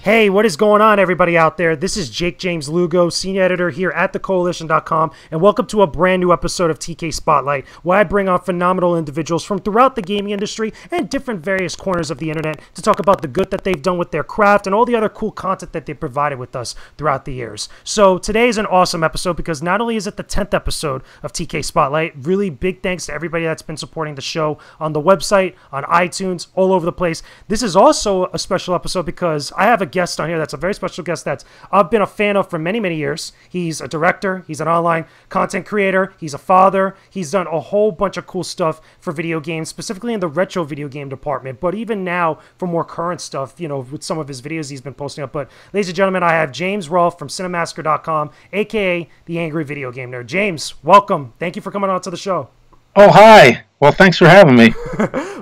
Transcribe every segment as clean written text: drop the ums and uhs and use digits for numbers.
Hey, what is going on, everybody out there? This is Jakejames Lugo, senior editor here at thekoalition.com, and welcome to a brand new episode of TK Spotlight, where I bring on phenomenal individuals from throughout the gaming industry and different various corners of the internet to talk about the good that they've done with their craft and all the other cool content that they've provided with us throughout the years. So today is an awesome episode because not only is it the 10th episode of TK Spotlight, really big thanks to everybody that's been supporting the show on the website, on iTunes, all over the place. This is also a special episode because I have a guest on here that's a very special guest that I've been a fan of for many, many years. He's a director, he's an online content creator, he's a father, he's done a whole bunch of cool stuff for video games, specifically in the retro video game department, but even now for more current stuff, you know, with some of his videos he's been posting up. But ladies and gentlemen, I have James Rolfe from Cinemassacre.com, aka the Angry Video Game Nerd. James, welcome. Thank you for coming on to the show. Oh, hi. Well, thanks for having me.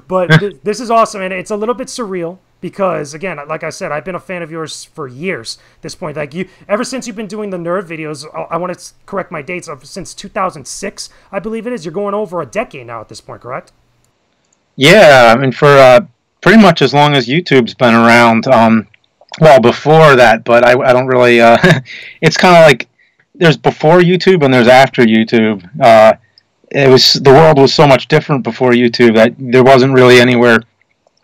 But this is awesome, and it's a little bit surreal because, again, like I said, I've been a fan of yours for years at this point. Like, ever since you've been doing the nerd videos, I want to correct my dates, since 2006, I believe it is. You're going over a decade now at this point, correct? Yeah, I mean, for pretty much as long as YouTube's been around. Well, before that, but I don't really... it's kind of like there's before YouTube and there's after YouTube. The world was so much different before YouTube that there wasn't really anywhere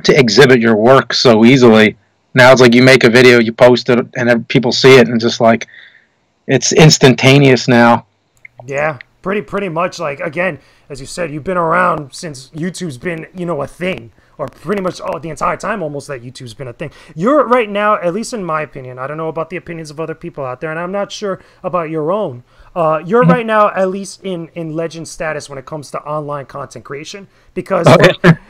to exhibit your work so easily. Now it's like you make a video, you post it, and people see it, and just like it's instantaneous now. Yeah, pretty much. Like, again, as you said, you've been around since YouTube's been, you know, a thing, or pretty much the entire time almost that YouTube's been a thing. You're right now, at least in my opinion, I don't know about the opinions of other people out there, and I'm not sure about your own. You're right now at least in legend status when it comes to online content creation because,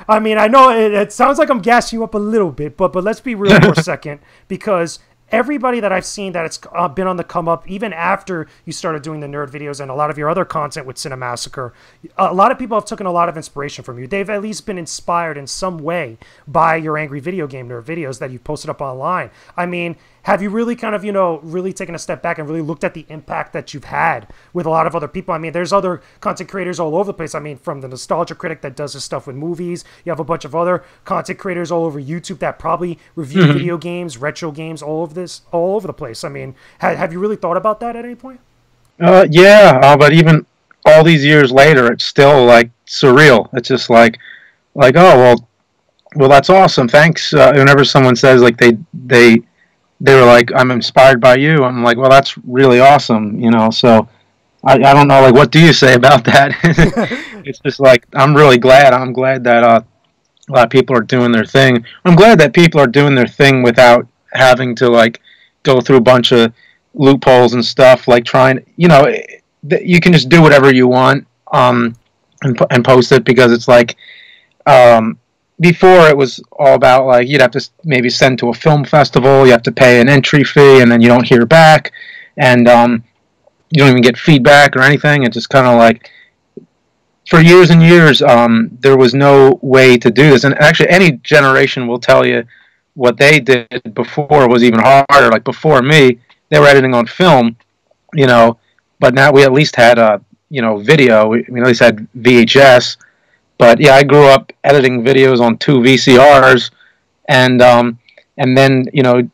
I mean, I know it sounds like I'm gassing you up a little bit, but let's be real for a second because everybody that I've seen that it's been on the come up, even after you started doing the nerd videos and a lot of your other content with Cinemassacre, a lot of people have taken a lot of inspiration from you. They've at least been inspired in some way by your Angry Video Game Nerd videos that you've posted up online. I mean, have you really kind of, you know, really taken a step back and really looked at the impact that you've had with a lot of other people? I mean, there's other content creators all over the place. I mean, from the Nostalgia Critic that does this stuff with movies, you have a bunch of other content creators all over YouTube that probably review video games, retro games, all over the place. I mean, have you really thought about that at any point? Yeah, but even all these years later, it's still like surreal. It's just like, oh, well, that's awesome. Thanks. Whenever someone says like they were like, I'm inspired by you, I'm like, well, that's really awesome, you know, so I don't know, like, what do you say about that? It's just like, I'm really glad. I'm glad that a lot of people are doing their thing. I'm glad that people are doing their thing without having to, like, go through a bunch of loopholes and stuff, like trying, you know, you can just do whatever you want and post it because it's like, before it was all about like you'd have to maybe send to a film festival, you have to pay an entry fee, and then you don't hear back, and you don't even get feedback or anything. It's just kind of like for years and years, there was no way to do this. And actually, any generation will tell you what they did before was even harder. Like before me, they were editing on film, you know, but now we at least had you know, video. We at least had VHS. But yeah, I grew up editing videos on 2 VCRs, and then, you know,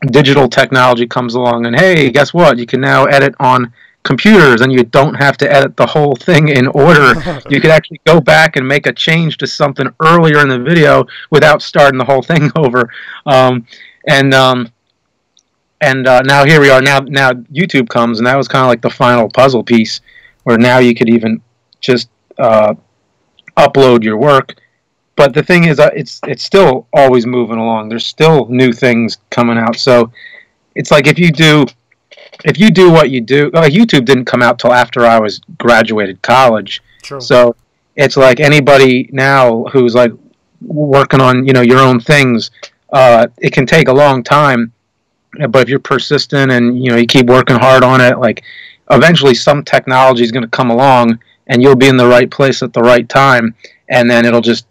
digital technology comes along, and hey, guess what? You can now edit on computers, and you don't have to edit the whole thing in order. You can actually go back and make a change to something earlier in the video without starting the whole thing over. Now here we are. Now YouTube comes, and that was kind of like the final puzzle piece, where now you could even just upload your work. But the thing is, it's still always moving along. There's still new things coming out. So it's like if you do what you do, YouTube didn't come out till after I was graduated college. True. So it's like anybody now who's like working on, you know, your own things, it can take a long time. But if you're persistent and, you know, you keep working hard on it, like eventually some technology is going to come along and you'll be in the right place at the right time, and then it'll just,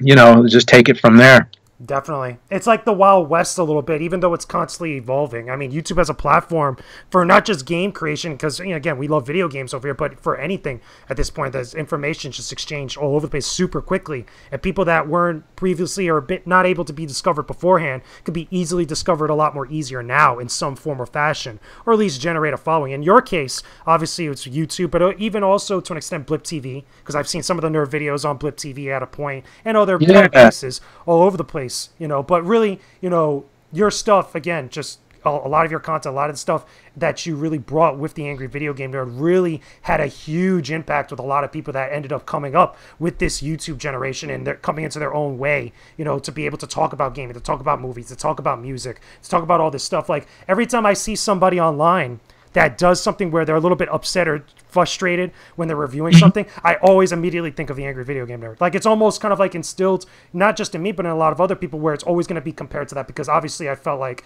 you know, just take it from there. Definitely. It's like the Wild West a little bit, even though it's constantly evolving. I mean, YouTube as a platform for not just game creation, because, again, we love video games over here, but for anything at this point, there's information just exchanged all over the place super quickly. And people that weren't previously or a bit not able to be discovered beforehand could be easily discovered a lot more easier now in some form or fashion, or at least generate a following. In your case, obviously, it's YouTube, but even also to an extent Blip TV, because I've seen some of the nerd videos on Blip TV at a point, and other places all over the place. But really, your stuff, again, just a lot of your content, a lot of the stuff that you really brought with the Angry Video Game Nerd really had a huge impact with a lot of people that ended up coming up with this YouTube generation, and they're coming into their own way, to be able to talk about gaming, to talk about movies, to talk about music, to talk about all this stuff. Like, every time I see somebody online that does something where they're a little bit upset or frustrated when they're reviewing something, I always immediately think of the Angry Video Game Nerd. Like, it's almost kind of like instilled, not just in me, but in a lot of other people, where it's always going to be compared to that, because obviously I felt like,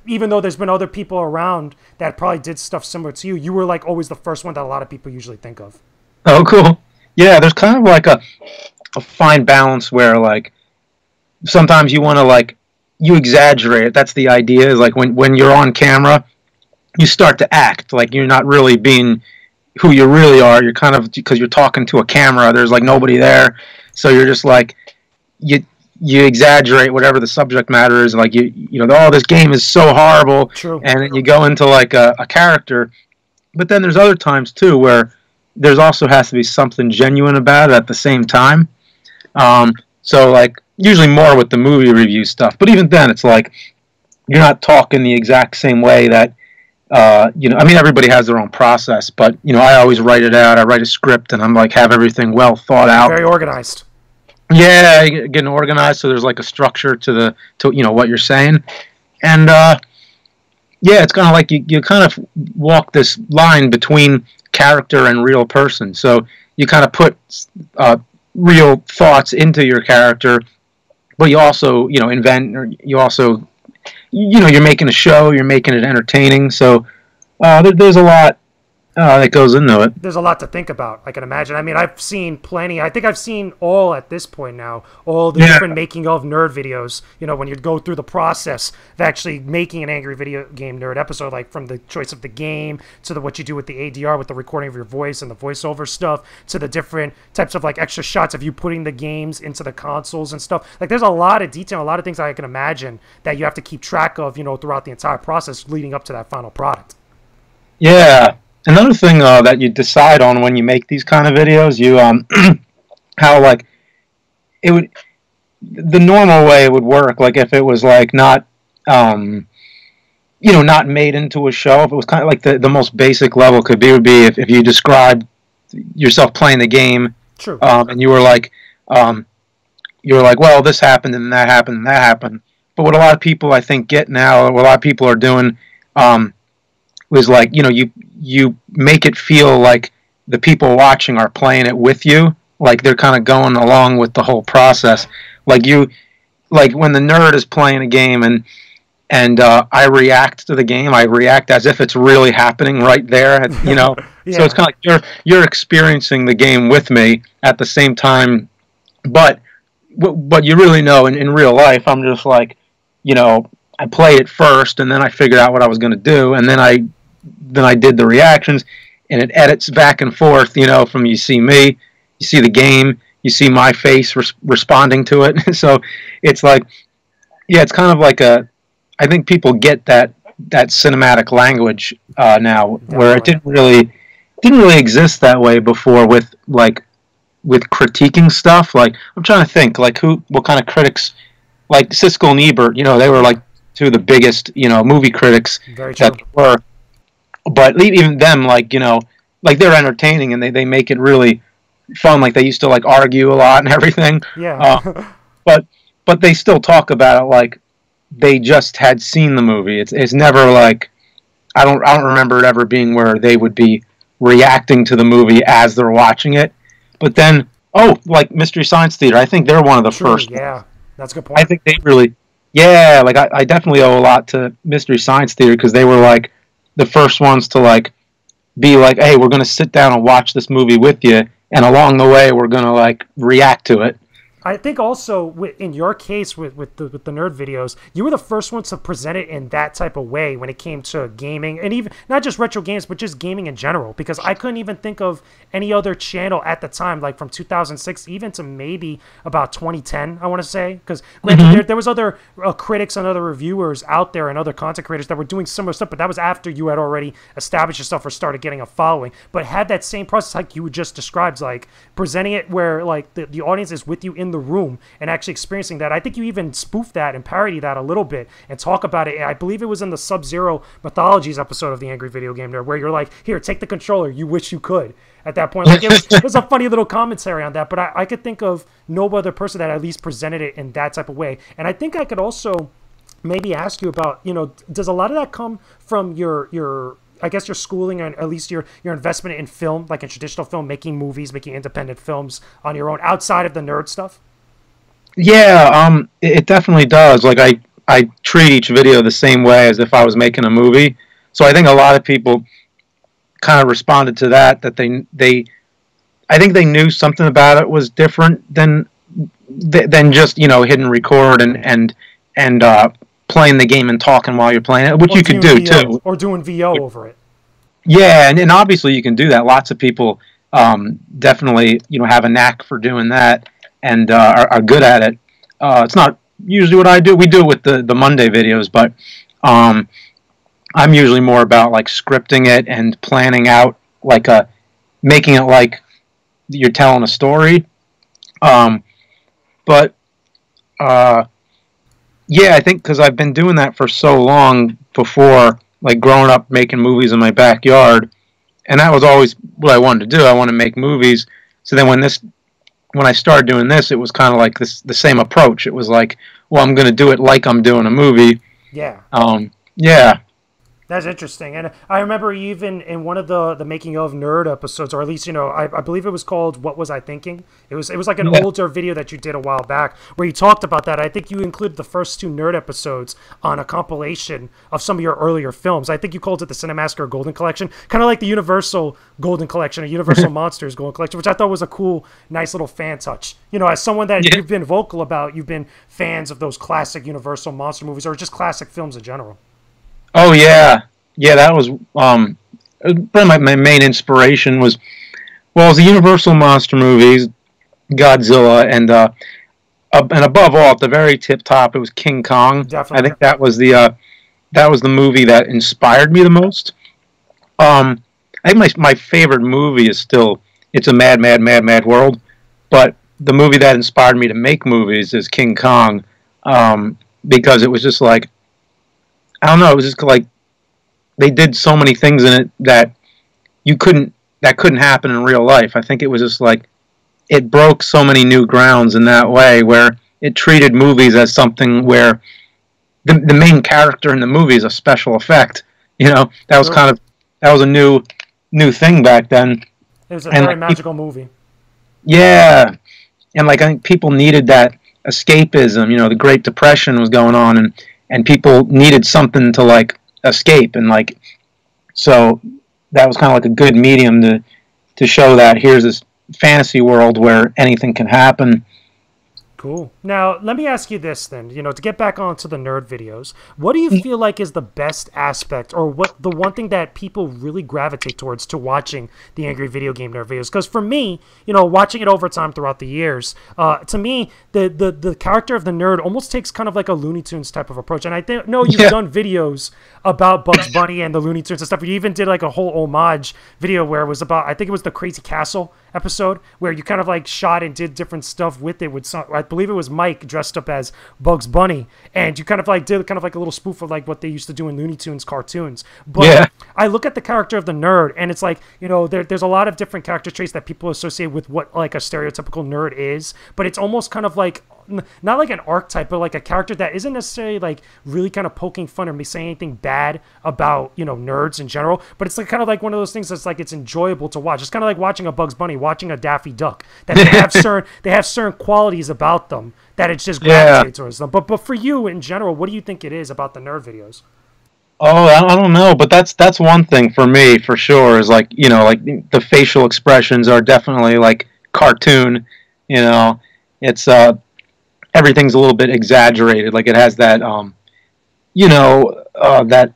even though there's been other people around that probably did stuff similar to you, you were like always the first one that a lot of people usually think of. Oh, cool. Yeah, there's kind of like a fine balance where, like, sometimes you want to, like, you exaggerate it. That's the idea, is like when you're on camera, you start to act like you're not really being who you really are. You're kind of, because you're talking to a camera, there's like nobody there, so you're just like, you exaggerate whatever the subject matter is, like oh, this game is so horrible. True. And then you go into like a character. But then there's other times too where there's also has to be something genuine about it at the same time. So like usually more with the movie review stuff, but even then it's like you're not talking the exact same way that I mean, everybody has their own process, but I always write it out. I write a script, and I'm like, have everything well thought out. Very organized. Yeah, getting organized, so there's like a structure to what you're saying, and it's kind of like you kind of walk this line between character and real person. So you kind of put real thoughts into your character, but you also invent, or you also you're making a show, you're making it entertaining. So there's a lot that goes into it. There's a lot to think about, I can imagine. I mean, I've seen plenty. I think I've seen all, at this point now, all the different making of nerd videos, when you go through the process of actually making an Angry Video Game Nerd episode, like from the choice of the game to what you do with the ADR, with the recording of your voice and the voiceover stuff, to the different types of like extra shots of you putting the games into the consoles and stuff. Like, there's a lot of detail, a lot of things I can imagine that you have to keep track of, throughout the entire process leading up to that final product. Yeah. Another thing that you decide on when you make these kind of videos, you how like it would, the normal way it would work, like if it was like not not made into a show, if it was kind of like the most basic level would be if you described yourself playing the game. True. And you were like well, this happened and that happened and that happened. But what a lot of people I think get now, what a lot of people are doing was like, you make it feel like the people watching are playing it with you, like they're kind of going along with the whole process. Like when the nerd is playing a game and I react to the game, I react as if it's really happening right there, Yeah. So it's kind of like you're experiencing the game with me at the same time, but you really know in real life, I'm just like, I played it first, and then I figured out what I was going to do, and then I did the reactions, and it edits back and forth, from you see me, you see the game, you see my face responding to it. So it's like, it's kind of like I think people get that cinematic language now. Definitely. Where it didn't really exist that way before with critiquing stuff. Like, I'm trying to think, like what kind of critics, like Siskel and Ebert, they were like two of the biggest, movie critics that were. But even them, like they're entertaining, and they make it really fun. Like, they used to like argue a lot and everything. Yeah. But they still talk about it like they just had seen the movie. It's never like, I don't remember it ever being where they would be reacting to the movie as they're watching it. But then, like Mystery Science Theater, I think they're one of the first. Yeah, that's a good point. I think they really, like I definitely owe a lot to Mystery Science Theater, because they were like the first ones to like be like, hey, we're going to sit down and watch this movie with you, and along the way we're going to like react to it. I think also in your case with the nerd videos, you were the first ones to present it in that type of way when it came to gaming, and even not just retro games, but just gaming in general. Because I couldn't even think of any other channel at the time, like from 2006 even to maybe about 2010, I want to say. Because there was other critics and other reviewers out there and other content creators that were doing similar stuff, but that was after you had already established yourself or started getting a following. But had that same process like you just described, like presenting it where like the audience is with you in the room and actually experiencing that. I think you even spoof that and parody that a little bit and talk about it. I believe it was in the Sub-Zero Mythologies episode of the Angry Video Game Nerd where you're like, here, take the controller, you wish you could. At that point, like it was a funny little commentary on that, but I could think of no other person that at least presented it in that type of way. And I think I could also maybe ask you about, does a lot of that come from your I guess your schooling and at least your investment in film, like in traditional film, making movies, making independent films on your own outside of the nerd stuff? Yeah, it definitely does. Like I treat each video the same way as if I was making a movie. So I think a lot of people kind of responded to that I think they knew something about it was different than just, hidden record and playing the game and talking while you're playing it, which you could do too. Or doing VO over it. Yeah, and obviously you can do that. Lots of people definitely, have a knack for doing that and are good at it. It's not usually what I do. We do it with the Monday videos, but I'm usually more about like scripting it and planning out like making it like you're telling a story. But yeah, I think because I've been doing that for so long before, like growing up making movies in my backyard, and that was always what I wanted to do. I want to make movies. So then when I started doing this, it was kind of like the same approach. It was like, well, I'm going to do it like I'm doing a movie. Yeah. Yeah. That's interesting. And I remember even in one of the Making of Nerd episodes, or at least, I believe it was called What Was I Thinking? It was like an older video that you did a while back where you talked about that. I think you included the first 2 nerd episodes on a compilation of some of your earlier films. I think you called it the Cinemassacre Golden Collection, kind of like the Universal Golden Collection or Universal Monsters Golden Collection, which I thought was a cool, nice little fan touch. As someone that you've been vocal about, you've been fans of those classic Universal monster movies or just classic films in general. Oh yeah, that was probably my main inspiration was it was the Universal monster movies, Godzilla, and above all, at the very tip top, it was King Kong. Definitely. I think that was the movie that inspired me the most. I think my favorite movie is still It's a Mad, Mad, Mad, Mad World, but the movie that inspired me to make movies is King Kong, because it was just like, I don't know, it was just like they did so many things in it that couldn't happen in real life. I think it was just like it broke so many new grounds in that way where it treated movies as something where the main character in the movie is a special effect. That was that was a new thing back then. It was a very magical movie. Yeah. And like I think people needed that escapism, the Great Depression was going on and people needed something to like escape, and like so that was kind of like a good medium to show that here's this fantasy world where anything can happen. Cool. Now, let me ask you this then, to get back onto the nerd videos, what do you feel like is the best aspect or what the one thing that people really gravitate towards to watching the Angry Video Game Nerd videos? Because for me, watching it over time throughout the years, to me, the character of the nerd almost takes kind of like a Looney Tunes type of approach. And I know you've done videos about Bugs Bunny and the Looney Tunes and stuff. You even did like a whole homage video where it was about, I think it was the Crazy Castle episode where you kind of like shot and did different stuff with it with some, I believe it was Mike dressed up as Bugs Bunny, and you kind of like did kind of like a little spoof of like what they used to do in Looney Tunes cartoons. But I look at the character of the nerd and it's like, there's a lot of different character traits that people associate with what like a stereotypical nerd is, but it's almost kind of like not like an archetype, but like a character that isn't necessarily like really kind of poking fun or saying anything bad about, nerds in general, but it's like kind of like one of those things that's like it's enjoyable to watch. It's kind of like watching a Bugs Bunny, watching a Daffy Duck, that they have certain qualities about them that it's just gravitates towards them. But for you in general, what do you think it is about the nerd videos? Oh, I don't know, but that's one thing for me for sure is like, like the facial expressions are definitely like cartoon, it's everything's a little bit exaggerated. Like it has that that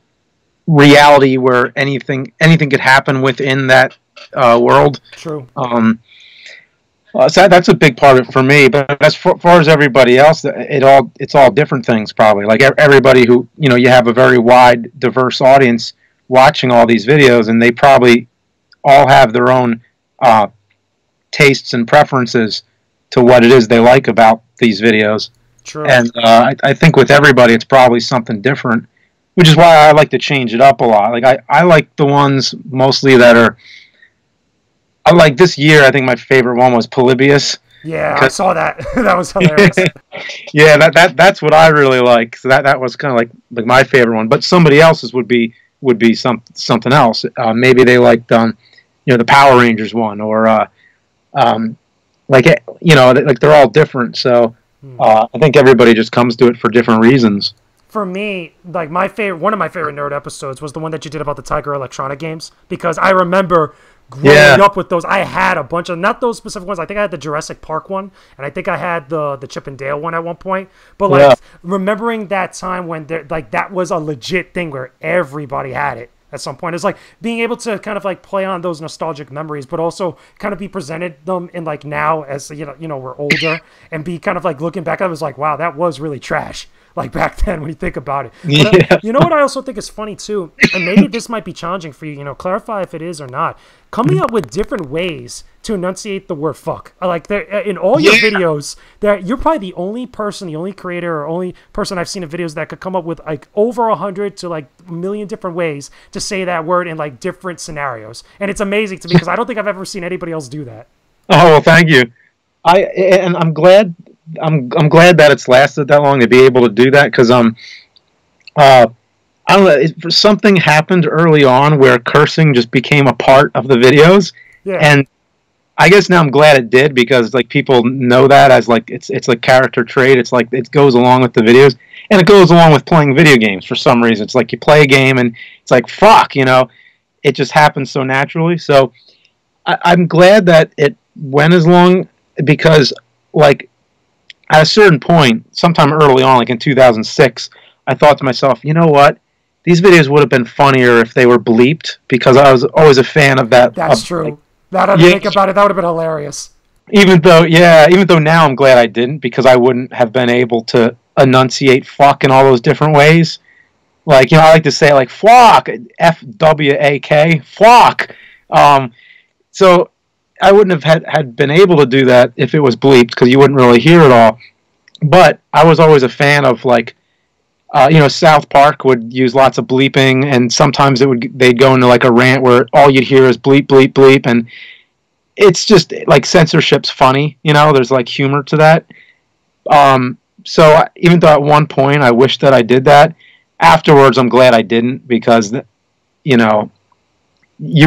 reality where anything could happen within that world. True. So that's a big part of it for me. But as far as everybody else, it's all different things probably. Like everybody who you have a very wide, diverse audience watching all these videos, and they probably all have their own tastes and preferences to what it is they like about these videos. True. And I think with everybody, it's probably something different, which is why I like to change it up a lot. Like I like the ones mostly that are. Like this year, I think my favorite one was Polybius. Yeah, I saw that. That was hilarious. Yeah, that's what I really like. So that was kind of like my favorite one. But somebody else's would be something else. Maybe they liked the Power Rangers one, or like they're all different. So I think everybody just comes to it for different reasons. For me, like one of my favorite nerd episodes was the one that you did about the Tiger Electronic games, because I remember growing up with those. I had a bunch of, not those specific ones. I think I had the Jurassic Park one, and I think I had the Chip and Dale one at one point. But like remembering that time when that was a legit thing where everybody had it at some point. It's like being able to kind of like play on those nostalgic memories, but also kind of be presented them in like now as we're older, and be kind of like looking back. I was like, wow, that was really trash. Like back then when you think about it. But, you know what I also think is funny too, and maybe this might be challenging for you, clarify if it is or not, coming up with different ways to enunciate the word fuck. Like in all your videos, you're probably the only creator or only person I've seen in videos that could come up with like over 100 to like a million different ways to say that word in like different scenarios. And it's amazing to me because I don't think I've ever seen anybody else do that. Oh, well, thank you. I'm glad that it's lasted that long to be able to do that, because I don't know, something happened early on where cursing just became a part of the videos, and I guess now I'm glad it did, because like people know that as like it's like character trait. It's like it goes along with the videos, and it goes along with playing video games for some reason. It's like you play a game and it's like fuck, it just happens so naturally. So I'm glad that it went as long, because like at a certain point, sometime early on, like in 2006, I thought to myself, you know what? These videos would have been funnier if they were bleeped, because I was always a fan of that. That's true. Like, now that I think about it, that would have been hilarious. Even though now I'm glad I didn't, because I wouldn't have been able to enunciate fuck in all those different ways. Like, I like to say like flock, F-W-A-K, flock. So I wouldn't have had been able to do that if it was bleeped, because you wouldn't really hear it all. But I was always a fan of like, South Park would use lots of bleeping, and sometimes they'd go into like a rant where all you'd hear is bleep, bleep, bleep, and it's just like censorship's funny, there's like humor to that. So even though at one point I wish that I did that, afterwards I'm glad I didn't, because you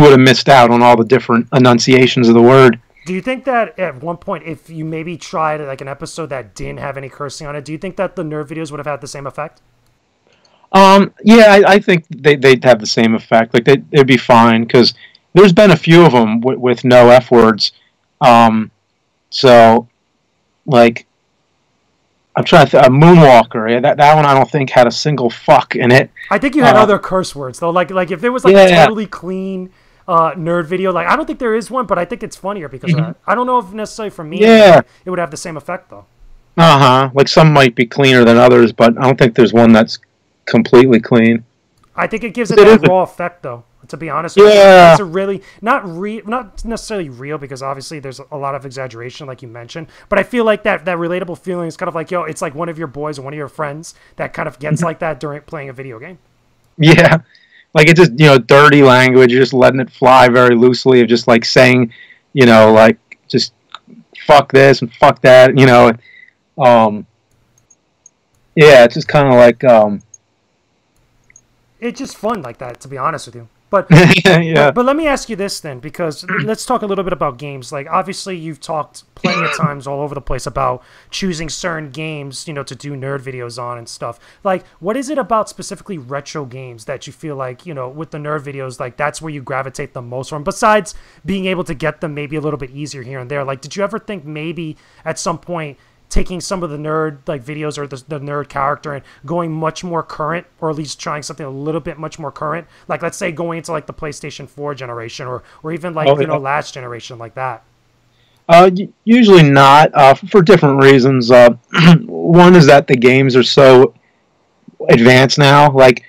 would have missed out on all the different enunciations of the word. Do you think that at one point, if you maybe tried like an episode that didn't have any cursing on it, do you think that the nerd videos would have had the same effect? I think they'd have the same effect. Like they'd be fine, because there's been a few of them with no F words. So like I'm trying to Moonwalker. Yeah, that one I don't think had a single fuck in it. I think you had other curse words though. Like if there was like a totally clean nerd video, like I don't think there is one, but I think it's funnier because of that. I don't know if necessarily for me it would have the same effect though. Like some might be cleaner than others, but I don't think there's one that's completely clean. I think it gives it that raw effect though. To be honest with you, it's a really not necessarily real, because obviously there's a lot of exaggeration like you mentioned, but I feel like that relatable feeling is kind of like, it's like one of your boys or one of your friends that kind of gets like that during playing a video game. Yeah, like it's just dirty language, you're just letting it fly very loosely, of just like saying like just fuck this and fuck that, it's just kind of like it's just fun like that, to be honest with you. But but let me ask you this then, because let's talk a little bit about games. Like obviously you've talked plenty of times all over the place about choosing certain games, to do nerd videos on and stuff. Like what is it about specifically retro games that you feel like, with the nerd videos, like that's where you gravitate the most from, besides being able to get them maybe a little bit easier here and there? Like did you ever think maybe at some point taking some of the nerd like videos or the nerd character and going much more current, or at least trying something a little bit much more current? Like, let's say going into like the PlayStation 4 generation, or even like last generation, like that. Usually not, for different reasons. One is that the games are so advanced now. Like,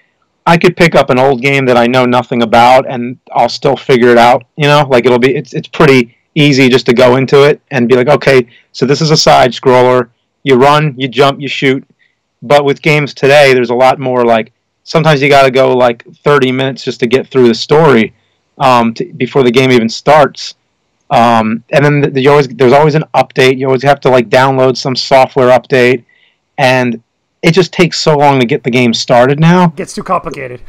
I could pick up an old game that I know nothing about, and I'll still figure it out. You know, like it's pretty easy just to go into it and be like, okay, so this is a side scroller. You run, you jump, you shoot. But with games today, there's a lot more. Like, sometimes you got to go like 30 minutes just to get through the story before the game even starts. And then there's always an update. You always have to like download some software update, and it just takes so long to get the game started now. It gets too complicated.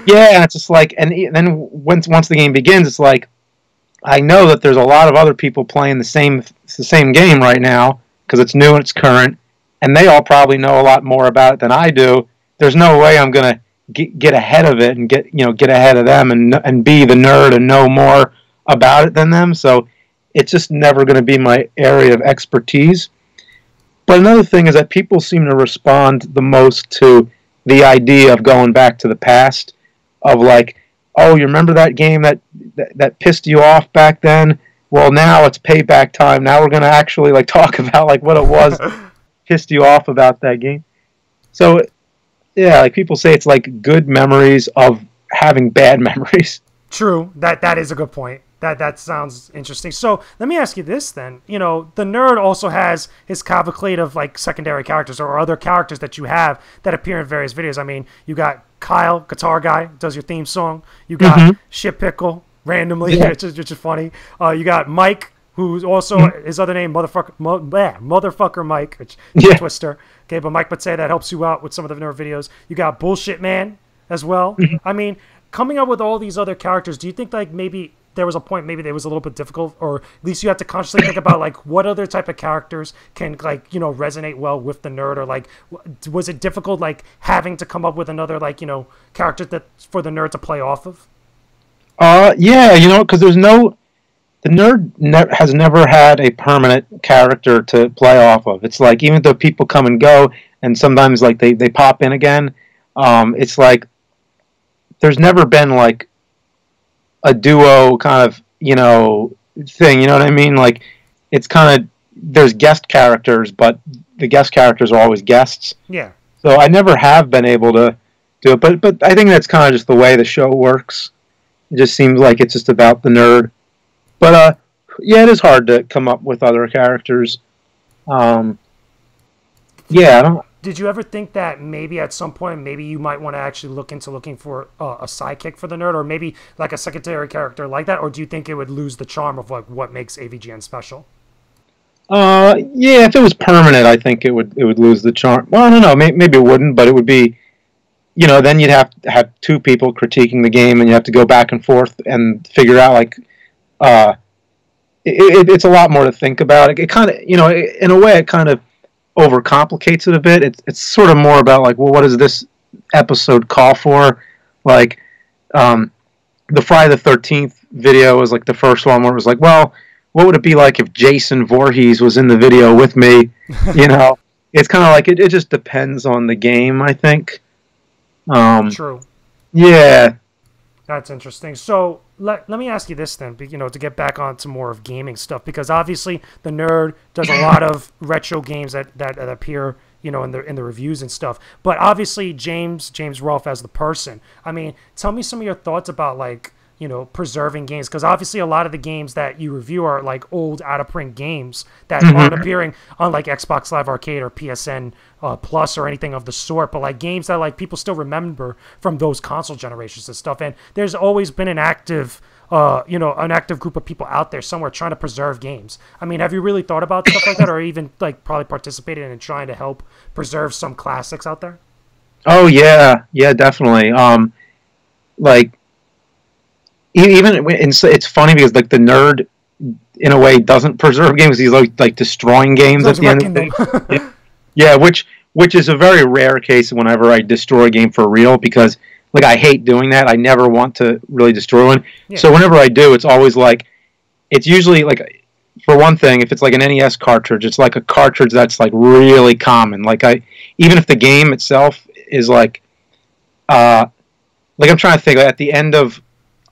Yeah, and it's just like, and then once the game begins, it's like, I know that there's a lot of other people playing the same game right now because it's new and it's current, and they all probably know a lot more about it than I do. There's no way I'm gonna get ahead of it and get ahead of them and be the nerd and know more about it than them. So it's just never going to be my area of expertise. But another thing is that people seem to respond the most to the idea of going back to the past, of like, oh, you remember that game that pissed you off back then? Well, now it's payback time. Now we're going to actually like talk about like what it was pissed you off about that game. So yeah, like people say it's like good memories of having bad memories. True. That is a good point. That sounds interesting. So let me ask you this then. You know, the nerd also has his cavalcade of like secondary characters or other characters that you have that appear in various videos. I mean, you got Kyle, guitar guy, does your theme song. You got Shit Pickle randomly, which is funny. You got Mike, who's also his other name, motherfucker Mike, which Twister. Okay, but Mike would say that helps you out with some of the nerd videos. You got Bullshit Man as well. I mean, coming up with all these other characters, do you think like maybe there was a point maybe it was a little bit difficult, or at least you have to consciously think about like what other type of characters can like, you know, resonate well with the nerd, or like was it difficult like having to come up with another like, you know, character that for the nerd to play off of? Yeah, you know, because the nerd has never had a permanent character to play off of. It's like, even though people come and go and sometimes like they pop in again, it's like there's never been like a duo kind of, you know, thing, you know what I mean? Like, it's kind of, there's guest characters, but the guest characters are always guests. Yeah. So I never have been able to do it, but I think that's kind of just the way the show works. It just seems like it's just about the nerd. But, yeah, it is hard to come up with other characters. Yeah, I don't... Did you ever think that maybe at some point, maybe you might want to actually look into looking for a sidekick for the nerd, or maybe like a secondary character like that? Or do you think it would lose the charm of like what makes AVGN special? Yeah, if it was permanent, I think it would lose the charm. Well, I don't know, maybe it wouldn't, but it would be, you know, then you'd have to have two people critiquing the game, and you have to go back and forth and figure out like, it's a lot more to think about. It kind of, you know, in a way, it kind of overcomplicates it a bit. It's sort of more about like, well, what does this episode call for? Like, the Friday the 13th video was like the first one where it was like, well, what would it be like if Jason Voorhees was in the video with me? You know, it's kind of like it just depends on the game, I think. True. Yeah. That's interesting. So let me ask you this then, you know, to get back on to more of gaming stuff, because obviously the nerd does a lot of retro games that appear, you know, in the reviews and stuff. But obviously James Rolfe as the person. I mean, tell me some of your thoughts about like, you know, preserving games, because obviously a lot of the games that you review are like old out of print games that aren't appearing on like Xbox Live Arcade or PSN Plus or anything of the sort, but like games that like people still remember from those console generations and stuff. And there's always been an active you know, an active group of people out there somewhere trying to preserve games. I mean, have you really thought about stuff like that, or even like probably participated in trying to help preserve some classics out there? Oh yeah, definitely. Like, even it's funny because like the nerd in a way doesn't preserve games. He's like destroying games at the end of the day. Yeah, which is a very rare case whenever I destroy a game for real, because like I hate doing that. I never want to really destroy one. Yeah. So whenever I do, it's always like, it's usually like for one thing, if it's like an NES cartridge, it's like a cartridge that's like really common. Like even if the game itself is like I'm trying to think at the end of,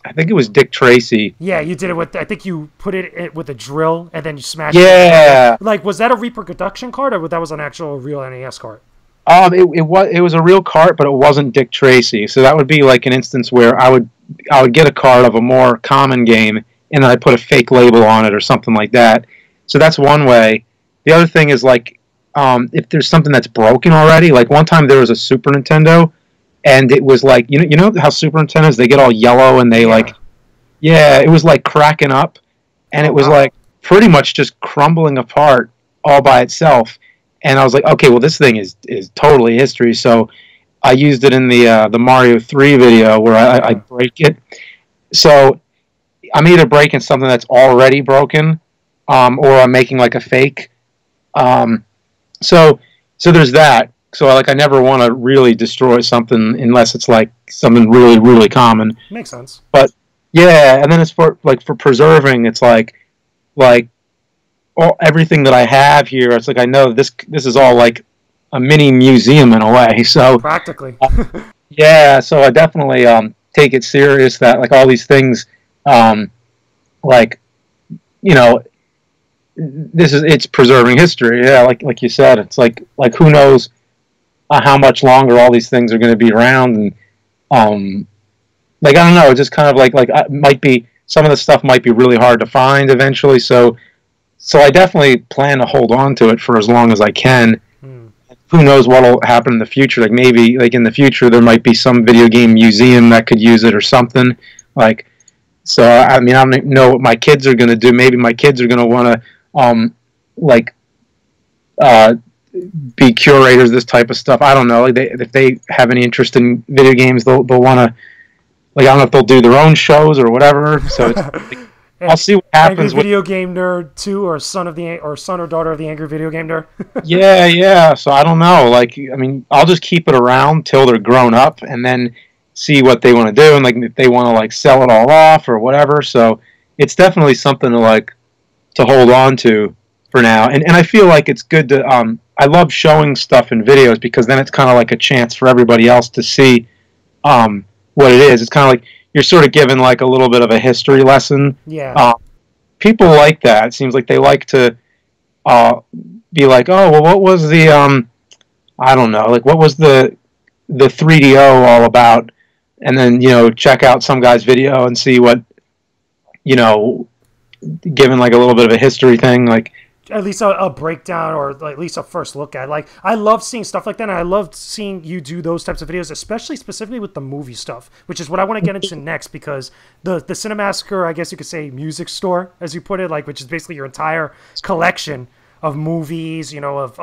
I think it was Dick Tracy. Yeah, you did it with. I think you put it with a drill and then you smashed. Yeah. it. Like, was that a reproduction card or that was an actual real NES card? It was a real cart, but it wasn't Dick Tracy. So that would be like an instance where I would get a card of a more common game, and then I put a fake label on it or something like that. So that's one way. The other thing is like, if there's something that's broken already. Like one time there was a Super Nintendo, and it was like, you know how Super Nintendos, they get all yellow and they it was like cracking up, and it was like pretty much just crumbling apart all by itself. And I was like, okay, well, this thing is totally history. So I used it in the Mario 3 video where I break it. So I'm either breaking something that's already broken, or I'm making like a fake. So there's that. So like I never want to really destroy something unless it's like something really, really common. Makes sense. But yeah, and then it's for preserving. It's like everything that I have here, it's like I know this is all like a mini museum in a way. So practically. Yeah, so I definitely take it serious that like all these things, like, you know, it's preserving history. Yeah, like you said, it's like who knows how much longer all these things are going to be around, and like I don't know, just kind of like might be some of the stuff might be really hard to find eventually. So I definitely plan to hold on to it for as long as I can. Who knows what will happen in the future? Like maybe like in the future there might be some video game museum that could use it or something. Like, so I mean I don't know what my kids are going to do. Maybe my kids are going to want to be curators of this type of stuff. I don't know. Like if they have any interest in video games, they'll want to. Like I don't know if they'll do their own shows or whatever. So it's, I'll see what happens. Angry Video Game Nerd 2 or son or daughter of the Angry Video Game Nerd. Yeah. So I don't know. Like I mean, I'll just keep it around till they're grown up, and then see what they want to do, and like if they want to like sell it all off or whatever. So it's definitely something to hold on to for now. And I feel like it's good to I love showing stuff in videos because then it's kind of like a chance for everybody else to see what it is. It's kind of like you're sort of given like a little bit of a history lesson. Yeah. People like that. It seems like they like to be like, oh, well, what was the I don't know, like what was the 3DO all about? And then, you know, check out some guy's video and see what, you know, given like a little bit of a history thing, like at least a breakdown or at least a first look at. Like, I love seeing stuff like that, and I love seeing you do those types of videos, especially specifically with the movie stuff, which is what I want to get into next, because the Cinemassacre, I guess you could say music store, as you put it, like, which is basically your entire collection of movies, you know, of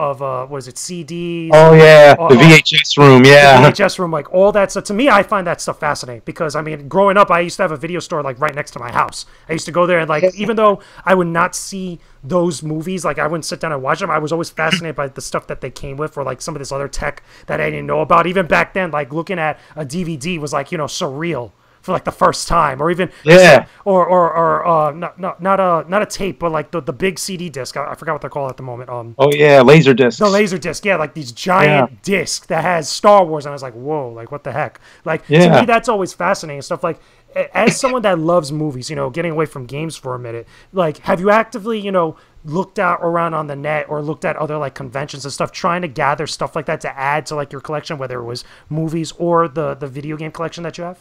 what is it, CDs? Oh yeah, the VHS room, yeah. The VHS room, like all that stuff. To me, I find that stuff fascinating because, I mean, growing up, I used to have a video store like right next to my house. I used to go there and like, even though I would not see those movies, like I wouldn't sit down and watch them, I was always fascinated by the stuff that they came with, or like some of this other tech that I didn't know about. Even back then, like looking at a DVD was like, you know, surreal for like the first time, or even or not a tape, but like the big CD disc. I forgot what they're called at the moment. Oh yeah, laser discs. The laser disc, yeah, like these giant discs that has Star Wars, and I was like, whoa, like what the heck? Like to me, that's always fascinating stuff. Like as someone that loves movies, you know, getting away from games for a minute, like have you actively, you know, looked out around on the net or looked at other like conventions and stuff, trying to gather stuff like that to add to like your collection, whether it was movies or the video game collection that you have?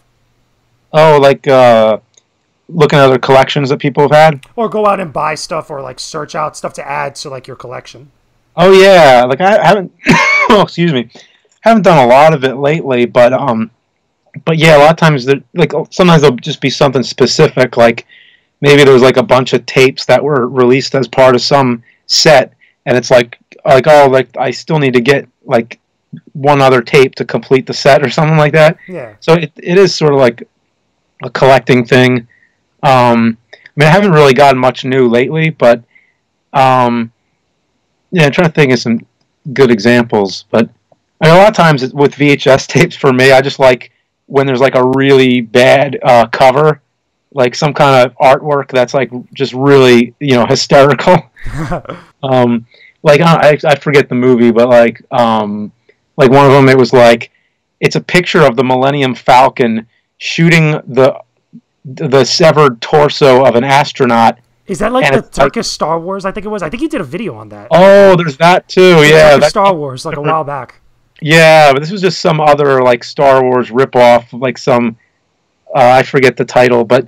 Oh, like looking at other collections that people have had? Or go out and buy stuff, or like search out stuff to add to like your collection. Oh yeah, like I haven't oh, excuse me. Haven't done a lot of it lately, but yeah, a lot of times like sometimes there'll just be something specific, like maybe there was like a bunch of tapes that were released as part of some set, and it's like oh, like I still need to get like one other tape to complete the set or something like that. Yeah. So it is sort of like a collecting thing. I mean, I haven't really gotten much new lately, but yeah, I'm trying to think of some good examples. But I mean, a lot of times with VHS tapes, for me, I just like when there's like a really bad cover, like some kind of artwork that's like just really, hysterical. Like I forget the movie, but like one of them, it was like it's a picture of the Millennium Falcon shooting the severed torso of an astronaut. Is that like the Turkish Star Wars? I think it was. I think you did a video on that. Oh, there's that too. Yeah, Turkish Star Wars, like a while back. Yeah, but this was just some other like Star Wars ripoff, like some I forget the title, but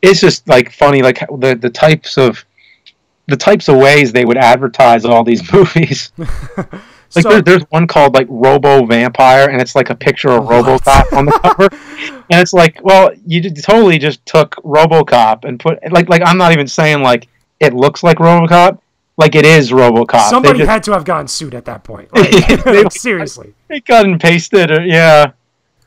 it's just like funny, like the types of ways they would advertise all these movies. Like so, there's one called like Robo Vampire, and it's like a picture of RoboCop on the cover, and it's like, well, you totally just took RoboCop and put like I'm not even saying like it looks like RoboCop, like it is RoboCop. Somebody had to have gotten sued at that point. Like, seriously, they cut and pasted it. Yeah,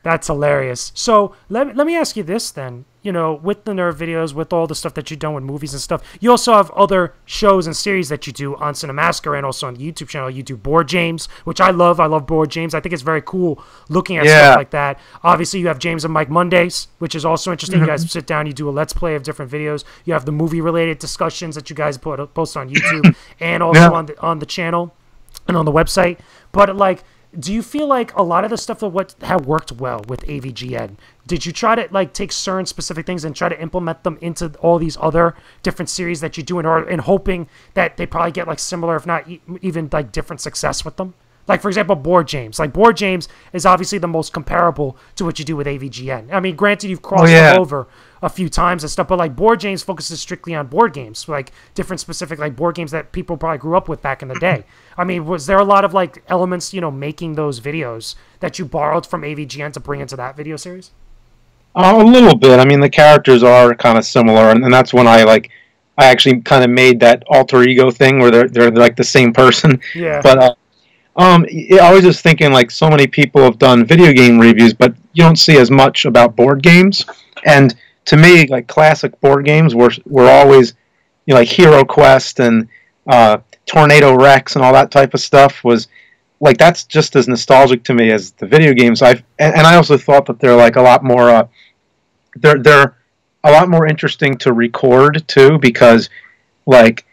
that's hilarious. So let me ask you this then. With the nerd videos, with all the stuff that you've done with movies and stuff, you also have other shows and series that you do on Cinemassacre and also on the YouTube channel. You do Board James, which I love. I love Board James. I think it's very cool looking at stuff like that. Obviously, you have James and Mike Mondays, which is also interesting. You guys sit down, you do a Let's Play of different videos. You have the movie-related discussions that you guys post on YouTube and also on the channel and on the website. But like, do you feel like a lot of the stuff that have worked well with AVGN, did you try to like take certain specific things and try to implement them into all these other different series that you do and hoping that they probably get like similar, if not even like different success with them? Like, for example, Board James. Like, Board James is obviously the most comparable to what you do with AVGN. I mean, granted, you've crossed them over a few times and stuff, but, like, Board James focuses strictly on board games, like, different specific, like, board games that people probably grew up with back in the day. I mean, was there a lot of, like, elements, making those videos that you borrowed from AVGN to bring into that video series? A little bit. I mean, the characters are kind of similar, and that's when I actually kind of made that alter ego thing where they're like the same person. Yeah. But, I was just thinking, like, so many people have done video game reviews, but you don't see as much about board games. And to me, like, classic board games were always, like Hero Quest and Tornado Rex and all that type of stuff was, like, that's just as nostalgic to me as the video games. And I also thought that they're, like, a lot more, they're a lot more interesting to record, too, because, like,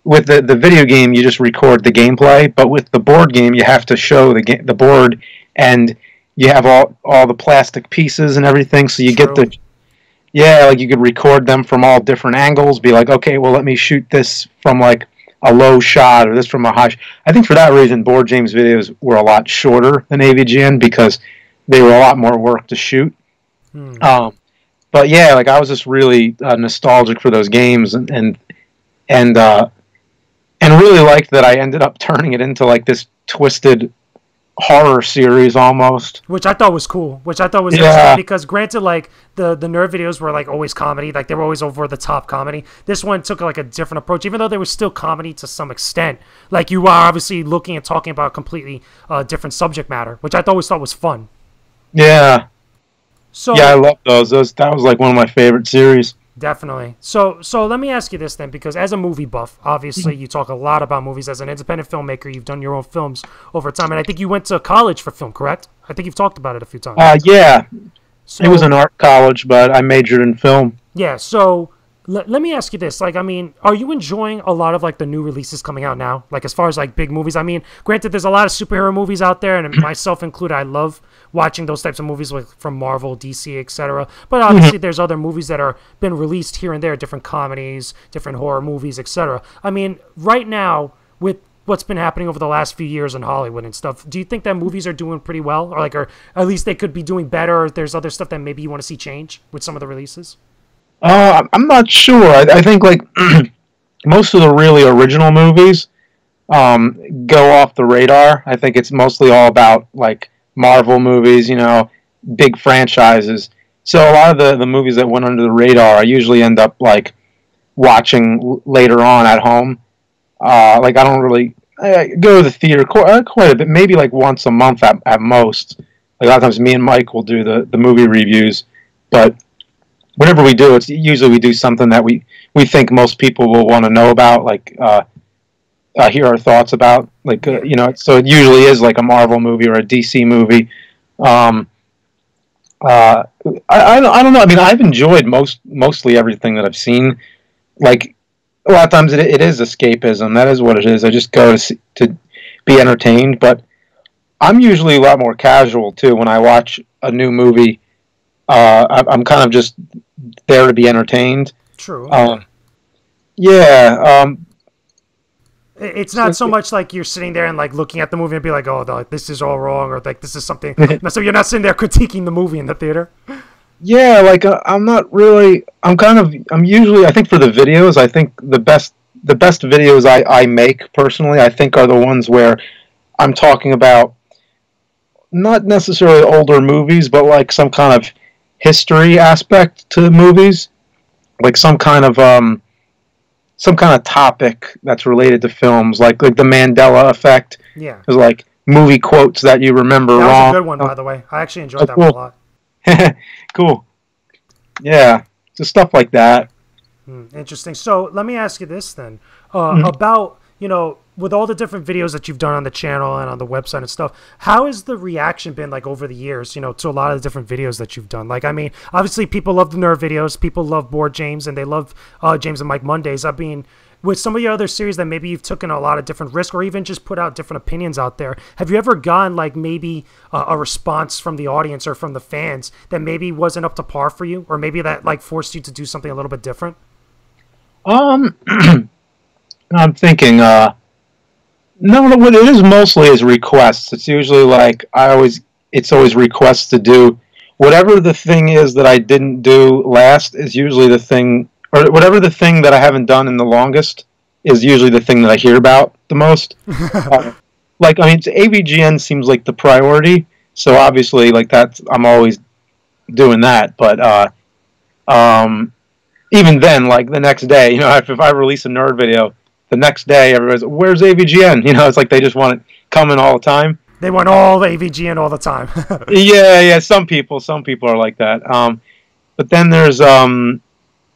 with the video game, you just record the gameplay, but with the board game, you have to show the board, and you have all the plastic pieces and everything, so you get like you could record them from all different angles, be like, okay, well, let me shoot this from like a low shot or this from a high shot. I think for that reason, Board James videos were a lot shorter than AVGN because they were a lot more work to shoot. But yeah, like I was just really nostalgic for those games and really liked that I ended up turning it into like this twisted horror series almost. Which I thought was cool. Which I thought was interesting because granted, like the nerd videos were like always comedy, like they were always over the top comedy. This one took like a different approach, even though they were still comedy to some extent. Like you are obviously looking and talking about completely different subject matter, which I always thought was fun. Yeah. So yeah, I love those. That was like one of my favorite series. Definitely. So let me ask you this then, because as a movie buff, obviously you talk a lot about movies. As an independent filmmaker, you've done your own films over time, and I think you went to college for film, correct? I think you've talked about it a few times. Yeah. So, it was an art college, but I majored in film. Yeah, so let me ask you this. Like, I mean, are you enjoying a lot of, like, the new releases coming out now? Like, as far as, like, big movies? I mean, granted, there's a lot of superhero movies out there, and myself included, I love watching those types of movies like from Marvel, DC, etc. But obviously there's other movies that are been released here and there, different comedies, different horror movies, etc. I mean, right now, with what's been happening over the last few years in Hollywood and stuff, do you think that movies are doing pretty well? Or at least they could be doing better, or there's other stuff that maybe you want to see change with some of the releases? I'm not sure. I think, like, most of the really original movies go off the radar. I think it's mostly all about, like, Marvel movies, big franchises. So a lot of the movies that went under the radar, I usually end up like watching later on at home. Like I don't really go to the theater quite a bit, maybe like once a month at most. Like a lot of times, me and Mike will do the movie reviews, but whenever we do, it's usually we do something that we think most people will want to know about, like. Hear our thoughts about, like, so it usually is like a Marvel movie or a DC movie. uh, I don't know. I mean, I've enjoyed mostly everything that I've seen. Like a lot of times, it is escapism. That is what it is. I just go to be entertained. But I'm usually a lot more casual too when I watch a new movie. I'm kind of just there to be entertained. True. Yeah. It's not so much like you're sitting there and like looking at the movie and be like, oh, this is all wrong, or like this is something. So you're not sitting there critiquing the movie in the theater. Yeah, like I'm not really. I'm usually. I think for the videos, I think the best videos I make personally, I think are the ones where I'm talking about not necessarily older movies, but like some kind of history aspect to the movies, like some kind of topic that's related to films, like the Mandela effect. Yeah. There's like movie quotes that you remember That wrong. was a good one, by the way. I actually enjoyed that one a lot. Cool. Yeah, just stuff like that. Interesting. So let me ask you this then, about, with all the different videos that you've done on the channel and on the website and stuff, how has the reaction been like over the years, to a lot of the different videos that you've done? Like, I mean, obviously people love the nerd videos, people love Board James, and they love James and Mike Mondays. I mean, with some of your other series that maybe you've taken a lot of different risks or even just put out different opinions out there, have you ever gotten like maybe a response from the audience or from the fans that maybe wasn't up to par for you, or maybe that like forced you to do something a little bit different? I'm thinking, no, what it is mostly is requests. It's usually like it's always requests to do whatever the thing is that I didn't do last is usually the thing, or whatever the thing that I haven't done in the longest is usually the thing that I hear about the most. Like, I mean, AVGN seems like the priority, so obviously, like I'm always doing that. But even then, like the next day, if I release a nerd video, the next day everybody's, "Where's AVGN?" It's like they just want it coming all the time. They want all the AVGN all the time. Yeah. Some people are like that. But then there's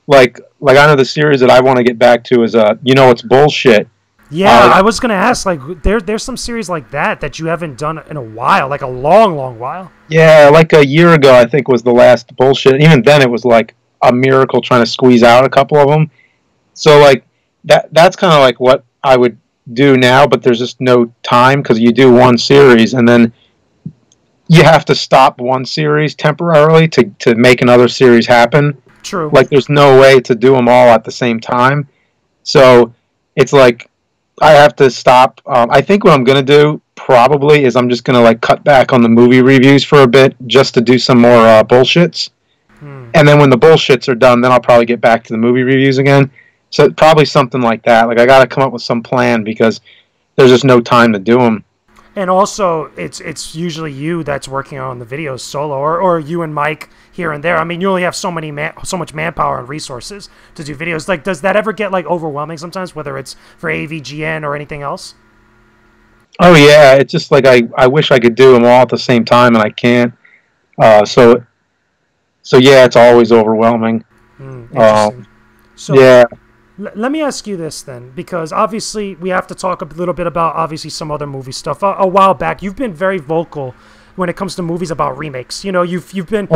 like I know the series that I want to get back to is it's bullshit. Yeah, I was gonna ask, like, there's some series like that you haven't done in a while, like a long while. Yeah, like a year ago I think was the last bullshit. Even then it was like a miracle trying to squeeze out a couple of them. So like that's kind of like what I would do now, but there's just no time because you do one series and then you have to stop one series temporarily to make another series happen. True. Like there's no way to do them all at the same time. So it's like I have to stop. I think what I'm going to do probably is I'm just going to like cut back on the movie reviews for a bit just to do some more bullshits. And then when the bullshits are done, then I'll probably get back to the movie reviews again. So probably something like that. Like I got to come up with some plan because there's just no time to do them. And also, it's usually you that's working on the videos solo, or you and Mike here and there. I mean, you only have so much manpower and resources to do videos. Like, does that ever get like overwhelming sometimes, whether it's for AVGN or anything else? Oh yeah, it's just like I wish I could do them all at the same time, and I can't. So yeah, it's always overwhelming. Interesting. So yeah. Let me ask you this then, because obviously we have to talk a little bit about obviously some other movie stuff. A while back, you've been very vocal when it comes to movies about remakes. You've been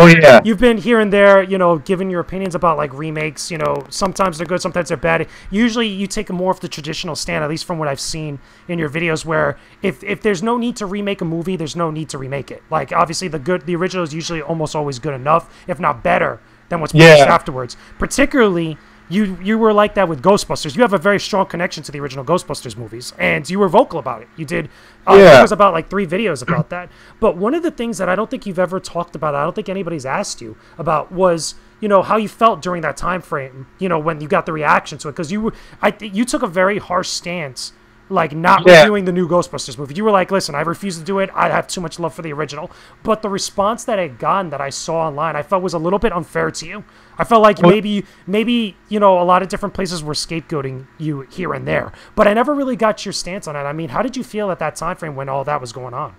you've been here and there, giving your opinions about like remakes. Sometimes they're good, sometimes they're bad. Usually you take more of the traditional stand, at least from what I've seen in your videos, where if there's no need to remake a movie, there's no need to remake it. Like obviously the original is usually almost always good enough, if not better than what's produced afterwards. Particularly, you were like that with Ghostbusters. You have a very strong connection to the original Ghostbusters movies, and you were vocal about it. You did. There was about like 3 videos about that. But one of the things that I don't think you've ever talked about, I don't think anybody's asked you about, was how you felt during that time frame. When you got the reaction to it, because you took a very harsh stance. Like, not reviewing the new Ghostbusters movie. You were like, listen, I refuse to do it. I have too much love for the original. But the response that it gotten, that I saw online, I felt was a little bit unfair to you. I felt like maybe a lot of different places were scapegoating you here and there. But I never really got your stance on it. I mean, how did you feel at that time frame when all that was going on?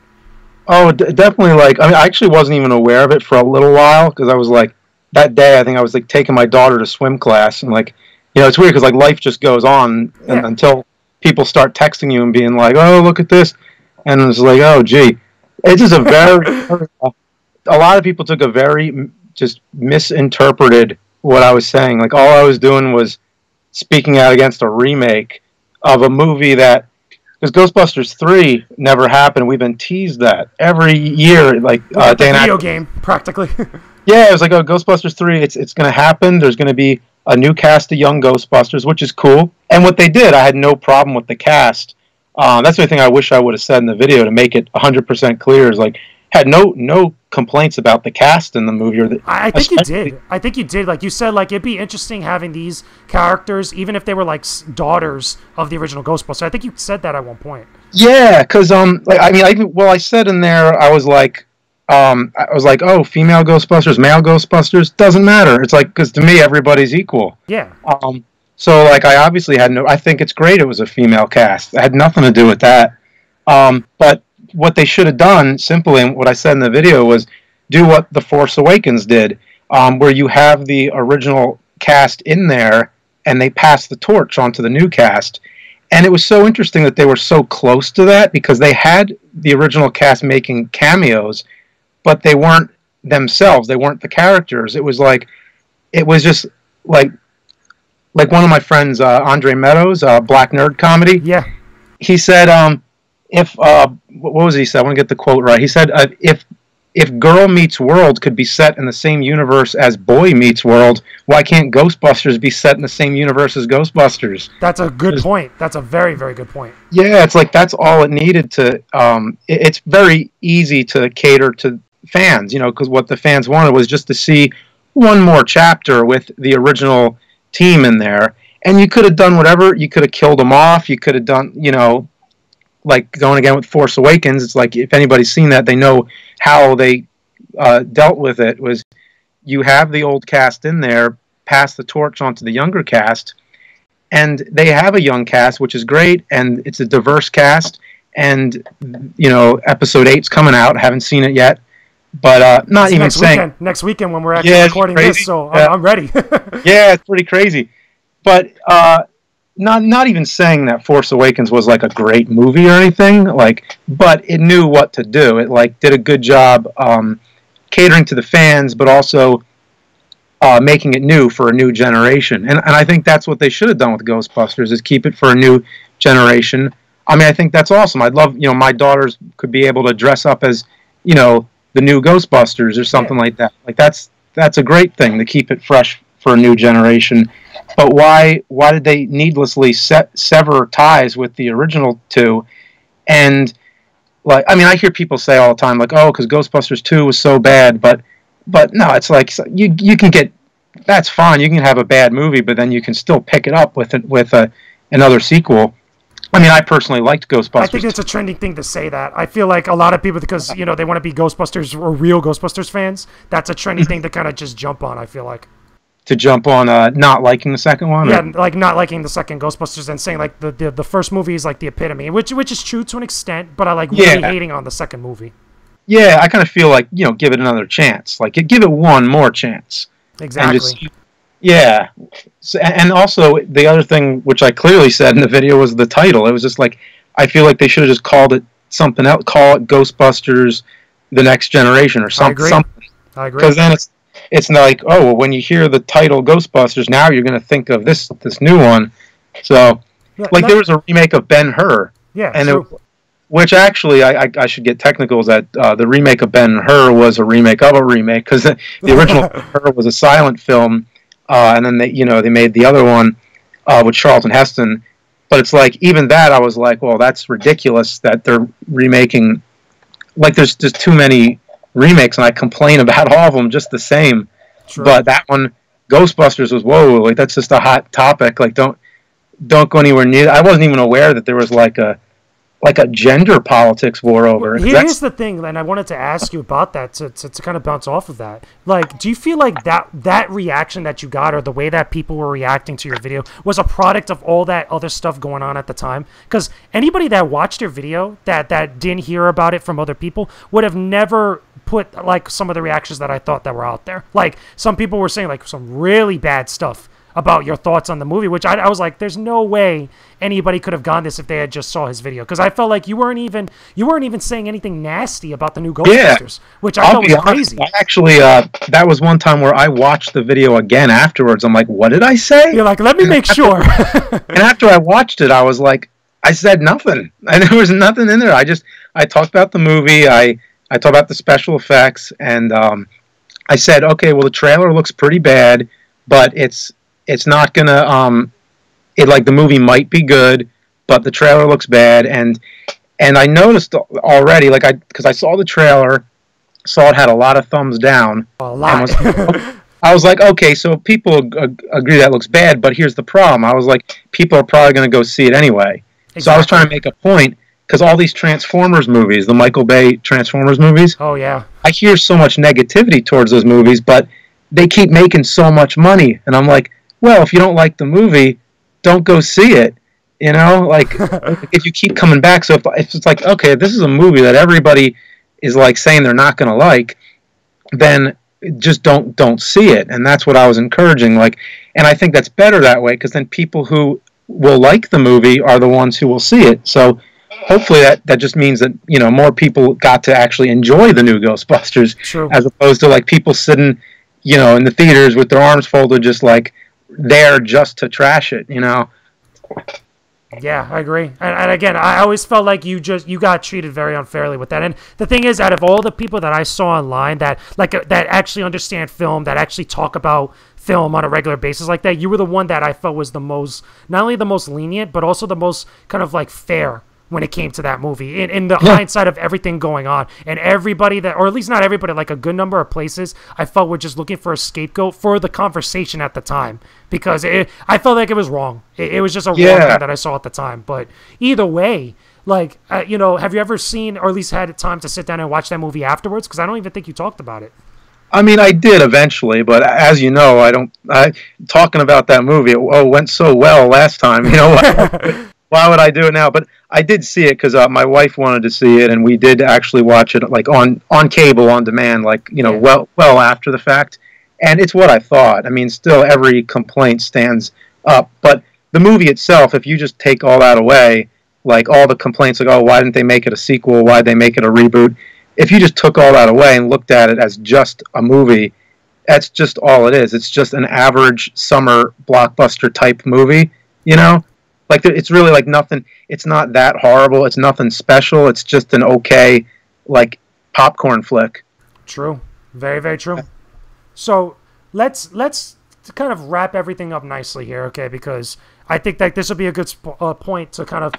Oh, definitely. Like, I mean, I actually wasn't even aware of it for a little while, because I was like, that day, I think I was like taking my daughter to swim class, and like, it's weird because like life just goes on until people start texting you and being like, "Oh, look at this," and it's like, "Oh, gee," it's just a very a lot of people took a very just misinterpreted what I was saying. Like all I was doing was speaking out against a remake of a movie that, because Ghostbusters 3 never happened. We've been teased that every year. Like the video game, practically. Yeah, it was like, oh, Ghostbusters 3, it's going to happen. There's going to be a new cast of young Ghostbusters, which is cool. And what they did, I had no problem with the cast. That's the only thing I wish I would have said in the video to make it 100% clear is like, had no complaints about the cast in the movie. Or I think you did. I think you did. Like you said, like it'd be interesting having these characters, even if they were like daughters of the original Ghostbusters. I think you said that at one point. Yeah, because like I mean, I said in there, I was like, oh, female Ghostbusters, male Ghostbusters, doesn't matter. It's like, because to me, everybody's equal. Yeah. So like, I obviously had I think it's great it was a female cast. It had nothing to do with that. But what they should have done, simply, and what I said in the video, was do what The Force Awakens did, where you have the original cast in there, and they pass the torch on to the new cast. And it was so interesting that they were so close to that, because they had the original cast making cameos, but they weren't themselves. They weren't the characters. It was just like one of my friends, Andre Meadows, Black Nerd Comedy. Yeah. He said, what was he said? I want to get the quote right. He said, if Girl Meets World could be set in the same universe as Boy Meets World, why can't Ghostbusters be set in the same universe as Ghostbusters? That's a good point. That's a very, very good point. Yeah, it's like that's all it needed to. It's very easy to cater to fans, because what the fans wanted was just to see one more chapter with the original team in there. And you could have done whatever. You could have killed them off. You could have done, like going again with Force Awakens. It's like, if anybody's seen that, they know how they dealt with it. Was you have the old cast in there, pass the torch on to the younger cast, and they have a young cast, which is great, and it's a diverse cast. And episode 8's coming out. Haven't seen it yet, but not it's even saying next weekend when we're actually recording this. So I'm ready. Yeah, it's pretty crazy, but not even saying that Force Awakens was like a great movie or anything, but it knew what to do. It did a good job catering to the fans, but also making it new for a new generation. And I think that's what they should have done with Ghostbusters, is keep it for a new generation. I mean, I think that's awesome. I'd love, my daughters could be able to dress up as, the new Ghostbusters or something like that. Like that's a great thing to keep it fresh for a new generation. But why did they needlessly sever ties with the original two? And I hear people say all the time, like, oh, because Ghostbusters 2 was so bad, but no, it's like you can get, that's fine. You can have a bad movie, but then you can still pick it up with another sequel. I mean, I personally liked Ghostbusters. I think it's a trending thing to say that. I feel like a lot of people, because they want to be Ghostbusters or real Ghostbusters fans, that's a trendy thing to kind of just jump on, I feel like. To jump on not liking the second one? Yeah, like not liking the second Ghostbusters and saying like the first movie is like the epitome, which is true to an extent, but I like really hating on the second movie. Yeah, I kind of feel like, give it another chance. Like, give it one more chance. Exactly. Yeah. So, and also, the other thing, which I clearly said in the video, was the title. It was just like, I feel like they should have just called it something else. Call it Ghostbusters The Next Generation or something. I agree. Because then it's not like, oh, well, when you hear the title Ghostbusters, now you're going to think of this new one. So, there was a remake of Ben-Hur. Yeah, and which actually, I should get technical, is that the remake of Ben-Hur was a remake of a remake, because the original Ben-Hur was a silent film, and then they made the other one with Charlton Heston. But it's like, even that, I was like, well, that's ridiculous that they're remaking. Like, there's just too many remakes, and I complain about all of them just the same. Sure. But that one, Ghostbusters, was, whoa, like, that's just a hot topic. Like, don't go anywhere near. I wasn't even aware that there was like a gender politics war over it. Here's the thing, and I wanted to ask you about that to kind of bounce off of that. Like, do you feel like that reaction that you got, or the way that people were reacting to your video, was a product of all that other stuff going on at the time? Because anybody that watched your video that didn't hear about it from other people would have never put like some of the reactions that I thought that were out there. Like, some people were saying like some really bad stuff about your thoughts on the movie, which I was like, there's no way anybody could have gone this if they had just saw his video, because I felt like you weren't even saying anything nasty about the new Ghostbusters, which I thought was crazy. I actually, that was one time where I watched the video again afterwards. I'm like, what did I say? You're like, let me make sure. And after I watched it, I was like, I said nothing. And there was nothing in there. I talked about the movie. I talked about the special effects, and I said, okay, well, the trailer looks pretty bad, but it's not gonna like the movie might be good, but the trailer looks bad, and I noticed already, like, because I saw the trailer, saw it had a lot of thumbs down. A lot. I was like, okay, so people agree that looks bad, but here's the problem. I was like, people are probably going to go see it anyway. Exactly. So I was trying to make a point, because all these Transformers movies, the Michael Bay Transformers movies, oh yeah, I hear so much negativity towards those movies, but they keep making so much money, and I'm like, well, if you don't like the movie, don't go see it. You know, like, if you keep coming back. So if it's like, okay, this is a movie that everybody is like saying they're not going to like, then just don't see it. And that's what I was encouraging. Like, and I think that's better that way, because then people who will like the movie are the ones who will see it. So hopefully that just means that, you know, more people got to actually enjoy the new Ghostbusters. True. As opposed to like people sitting, you know, in the theaters with their arms folded, just like there just to trash it, you know. Yeah, I agree. And again, I always felt like you got treated very unfairly with that. And the thing is, out of all the people that I saw online that actually understand film, that actually talk about film on a regular basis like that, you were the one that I felt was the most, not only the most lenient, but also the most kind of like fair when it came to that movie, in the hindsight of everything going on. And everybody that, or at least not everybody, like a good number of places, I felt were just looking for a scapegoat for the conversation at the time, because I felt like it was wrong. It was just a wrong thing that I saw at the time. But either way, like, you know, have you ever seen, or at least had time to sit down and watch that movie afterwards? Because I don't even think you talked about it. I mean, I did eventually, but as you know, talking about that movie, it went so well last time, you know. Why would I do it now? But I did see it because my wife wanted to see it, and we did actually watch it like on cable on demand, like, you know, well after the fact. And it's what I thought. I mean, still every complaint stands up, but the movie itself, if you just take all that away, like all the complaints, like, oh, why didn't they make it a sequel? Why did they make it a reboot? If you just took all that away and looked at it as just a movie, that's just all it is. It's just an average summer blockbuster type movie, you know? Like, it's really like nothing. It's not that horrible. It's nothing special. It's just an okay, like, popcorn flick. True. Very, very true. So let's kind of wrap everything up nicely here, okay? Because I think that this will be a good point to kind of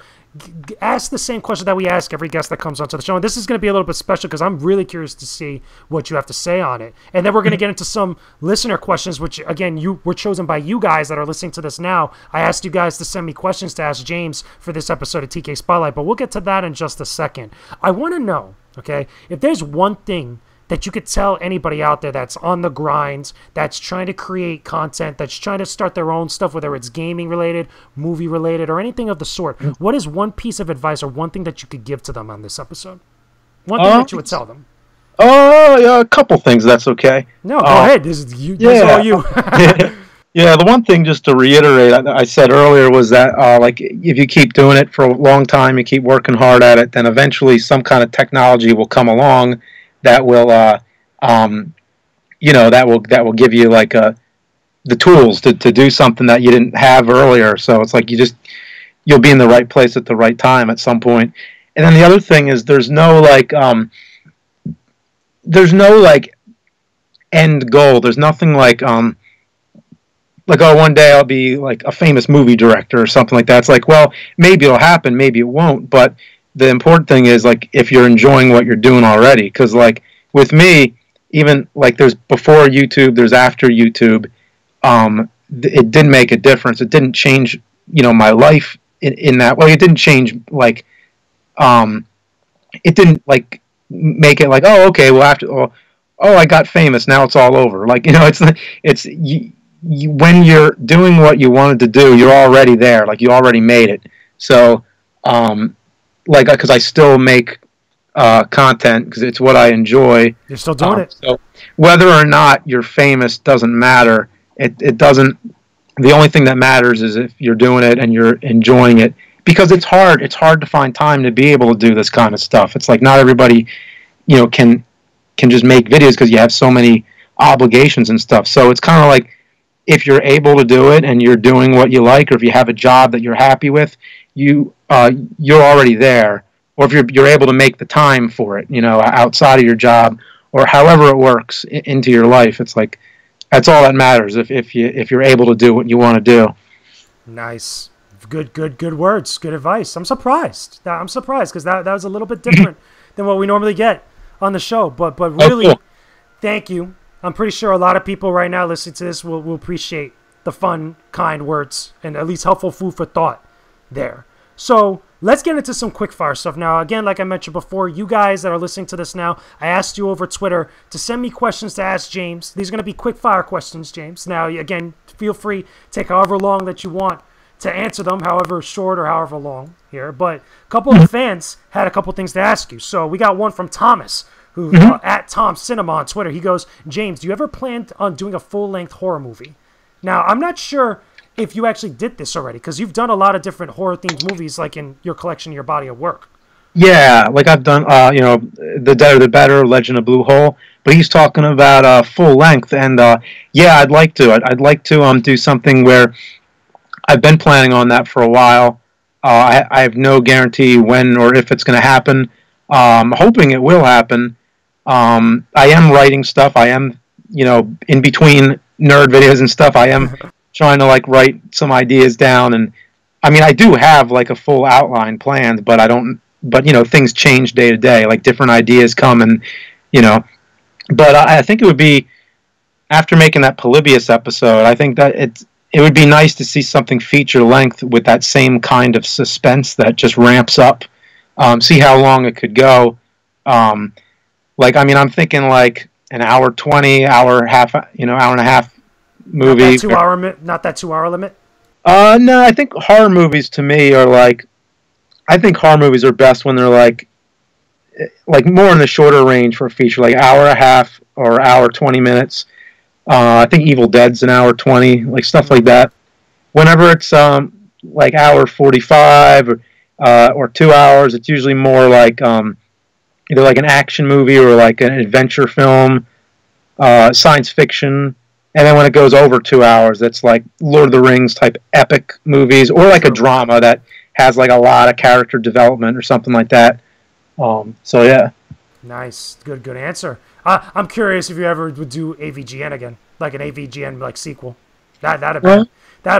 ask the same question that we ask every guest that comes onto the show. And this is going to be a little bit special because I'm really curious to see what you have to say on it. And then we're going to get into some listener questions, which, again, were chosen by you guys that are listening to this now. I asked you guys to send me questions to ask James for this episode of TK Spotlight, but we'll get to that in just a second. I want to know, okay, if there's one thing that you could tell anybody out there that's on the grind, that's trying to create content, that's trying to start their own stuff, whether it's gaming related, movie related, or anything of the sort. What is one piece of advice or one thing that you could give to them on this episode? One thing that you would tell them. Oh, yeah, a couple things. That's okay. No, go ahead. This is all you. Yeah, the one thing, just to reiterate, I said earlier, was that like, if you keep doing it for a long time, you keep working hard at it, then eventually some kind of technology will come along that will, you know, that will give you like the tools to do something that you didn't have earlier. So it's like you'll be in the right place at the right time at some point. And then the other thing is there's no like end goal. There's nothing like oh, one day I'll be like a famous movie director or something like that. It's like, well, maybe it'll happen, maybe it won't, but the important thing is, like, if you're enjoying what you're doing already. Because, like, with me, even, like, there's before YouTube, there's after YouTube, it didn't make a difference. It didn't change, you know, my life in that way. It didn't change, like, it didn't, like, make it like, oh, okay, well, I got famous, now it's all over. Like, you know, when you're doing what you wanted to do, you're already there. Like, you already made it. So, like, because I still make content because it's what I enjoy. You're still doing it. So whether or not you're famous doesn't matter. It doesn't the only thing that matters is if you're doing it and you're enjoying it, because it's hard. It's hard to find time to be able to do this kind of stuff. It's like not everybody, can just make videos because you have so many obligations and stuff. So it's kind of like if you're able to do it and you're doing what you like, or if you have a job that you're happy with, you're already there. Or if you're able to make the time for it, outside of your job or however it works into your life, it's like that's all that matters. If you're able to do what you want to do. Nice, good words, good advice. I'm surprised because that was a little bit different than what we normally get on the show. But really, cool. Thank you. I'm pretty sure a lot of people right now listening to this will appreciate the fun, kind words and at least helpful food for thought there. So let's get into some quick fire stuff now. Again, like I mentioned before, you guys that are listening to this now, I asked you over Twitter to send me questions to ask James. These are going to be quick fire questions, James. Now, again, feel free, take however long that you want to answer them, however short or however long here. But a couple of fans had a couple things to ask you. So we got one from Thomas, who at Tom Cinema on Twitter. He goes, James, do you ever plan on doing a full-length horror movie? Now, I'm not sure if you actually did this already, because you've done a lot of different horror-themed movies, like in your collection, your body of work. Yeah, like I've done, The Deader the Better, Legend of Blue Hole, but he's talking about full length, and yeah, I'd like to. I'd like to do something where I've been planning on that for a while. I have no guarantee when or if it's going to happen. Hoping it will happen. I am writing stuff. I am, in between nerd videos and stuff, I am trying to write some ideas down. And I mean, I do have a full outline planned, but I don't, things change day to day, different ideas come and, but I think it would be, after making that Polybius episode, I think that it would be nice to see something feature length with that same kind of suspense that just ramps up. See how long it could go. I'm thinking an hour 20, hour and a half movie. Not that 2 hour limit. No, I think horror movies to me are I think horror movies are best when they're more in the shorter range for a feature, hour and a half or hour 20 minutes. I think Evil Dead's an hour 20, stuff like that. Whenever it's hour 45 or 2 hours, it's usually more either an action movie or an adventure film, science fiction. And then when it goes over 2 hours, it's Lord of the Rings type epic movies, or a drama that has a lot of character development or something like that. So yeah. Nice, good answer. I'm curious if you ever would do AVGN again, an AVGN sequel. That'd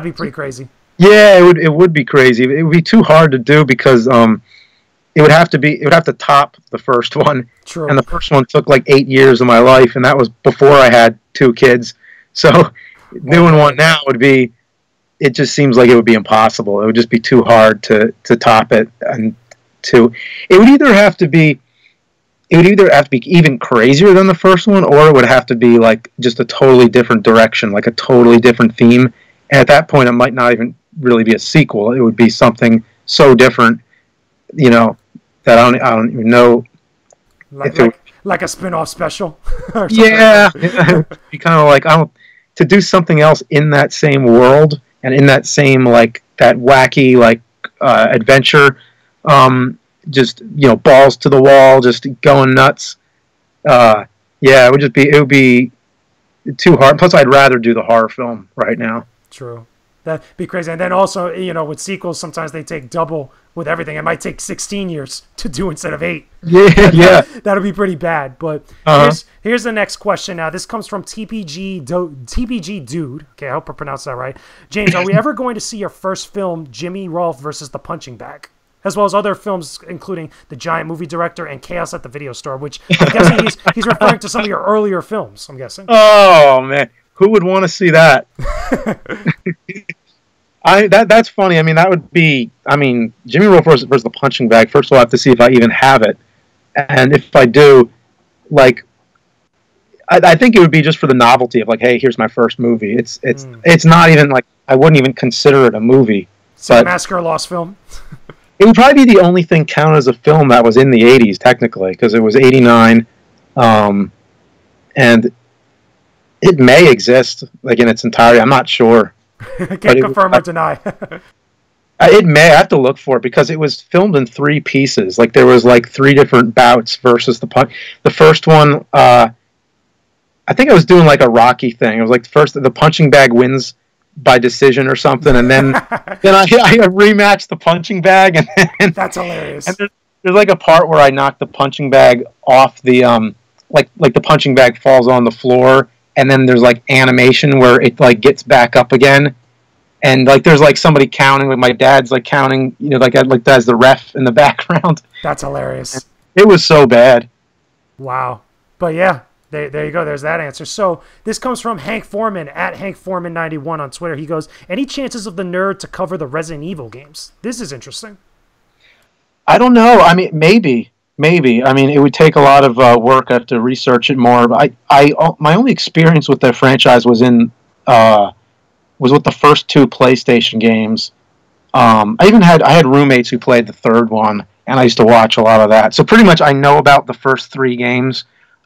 be pretty crazy. Yeah, it would be crazy. It would be too hard to do because it would have to top the first one. True. And the first one took 8 years of my life, and that was before I had 2 kids. So doing one now it just seems like it would be impossible. It would just be too hard to top it, and it would either have to be even crazier than the first one, or it would have to be just a totally different direction, a totally different theme. And at that point, it might not even really be a sequel. It would be something so different, that I don't even know. Like a spin-off special. Or yeah, it'd be kind of to do something else in that same world and in that same that wacky adventure. Just balls to the wall, just going nuts. Yeah, it would be too hard. Plus, I'd rather do the horror film right now. True, that'd be crazy. And then also, with sequels, sometimes they take double with everything. It might take 16 years to do instead of 8. Yeah. That'll be pretty bad. But here's the next question. Now, this comes from TPG Dude. Okay, I hope I pronounced that right. James, are we ever going to see your first film, Jimmy Rolfe versus the Punching Bag? As well as other films, including The Giant Movie Director and Chaos at the Video Store, which I'm guessing he's referring to some of your earlier films, I'm guessing. Oh, man. Who would want to see that? That's funny. I mean, that would be... Jimmy Rolfe versus the Punching Bag. First of all, I have to see if I even have it. And if I do, I think it would be just for the novelty of, hey, here's my first movie. It's not even, I wouldn't even consider it a movie. Cinemassacre, lost film. It would probably be the only thing counted as a film that was in the 80s, technically, because it was 89. And it may exist, in its entirety. I'm not sure. Can't confirm or deny. It may I have to look for it because it was filmed in 3 pieces. Like there was like 3 different bouts versus the first one. I think I was doing like a Rocky thing. It was like the punching bag wins by decision or something, and then I rematched the punching bag, and that's hilarious. And there's like a part where I knocked the punching bag off the like the punching bag falls on the floor, and then there's like animation where it like gets back up again, and like there's like somebody counting, like my dad's like counting, you know, like as the ref in the background. That's hilarious. And it was so bad. Wow, but yeah. There you go. There's that answer. So this comes from Hank Foreman at HankForeman91 on Twitter. He goes, any chances of the nerd to cover the Resident Evil games? This is interesting. I don't know. I mean, maybe. I mean, it would take a lot of work. I have to research it more. But my only experience with the franchise was with the first 2 PlayStation games. I had roommates who played the third one, and I used to watch a lot of that. So pretty much I know about the first 3 games.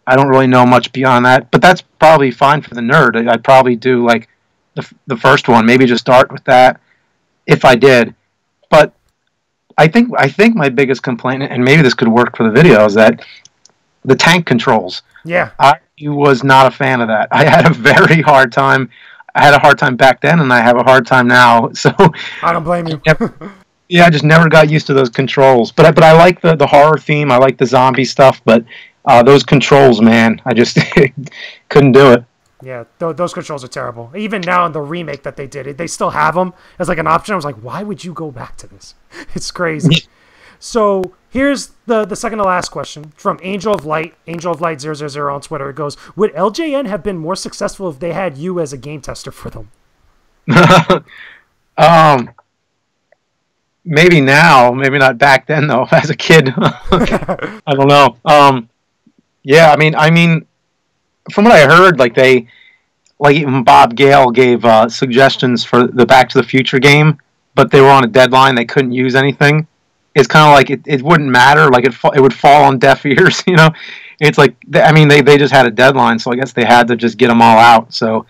I don't really know much beyond that, but that's probably fine for the nerd. I'd probably do like the first one, maybe just start with that if I did. But I think my biggest complaint, and maybe this could work for the video, is that the tank controls. Yeah. I was not a fan of that. I had a very hard time. I had a hard time back then, and I have a hard time now. So I don't blame you. Yeah, I just never got used to those controls. But I like the horror theme. I like the zombie stuff, but those controls, man, I just couldn't do it. Yeah, those controls are terrible. Even now in the remake that they did, they still have them as like an option. I was like, why would you go back to this? It's crazy. So here's the second to last question from Angel of Light 000 on Twitter. It goes, would LJN have been more successful if they had you as a game tester for them? Maybe now, maybe not back then though. As a kid, I don't know. Yeah, I mean, from what I heard, like even Bob Gale gave suggestions for the Back to the Future game, but they were on a deadline; they couldn't use anything. It's kind of like it wouldn't matter; like it would fall on deaf ears, you know. It's like they just had a deadline, so I guess they had to just get them all out. So,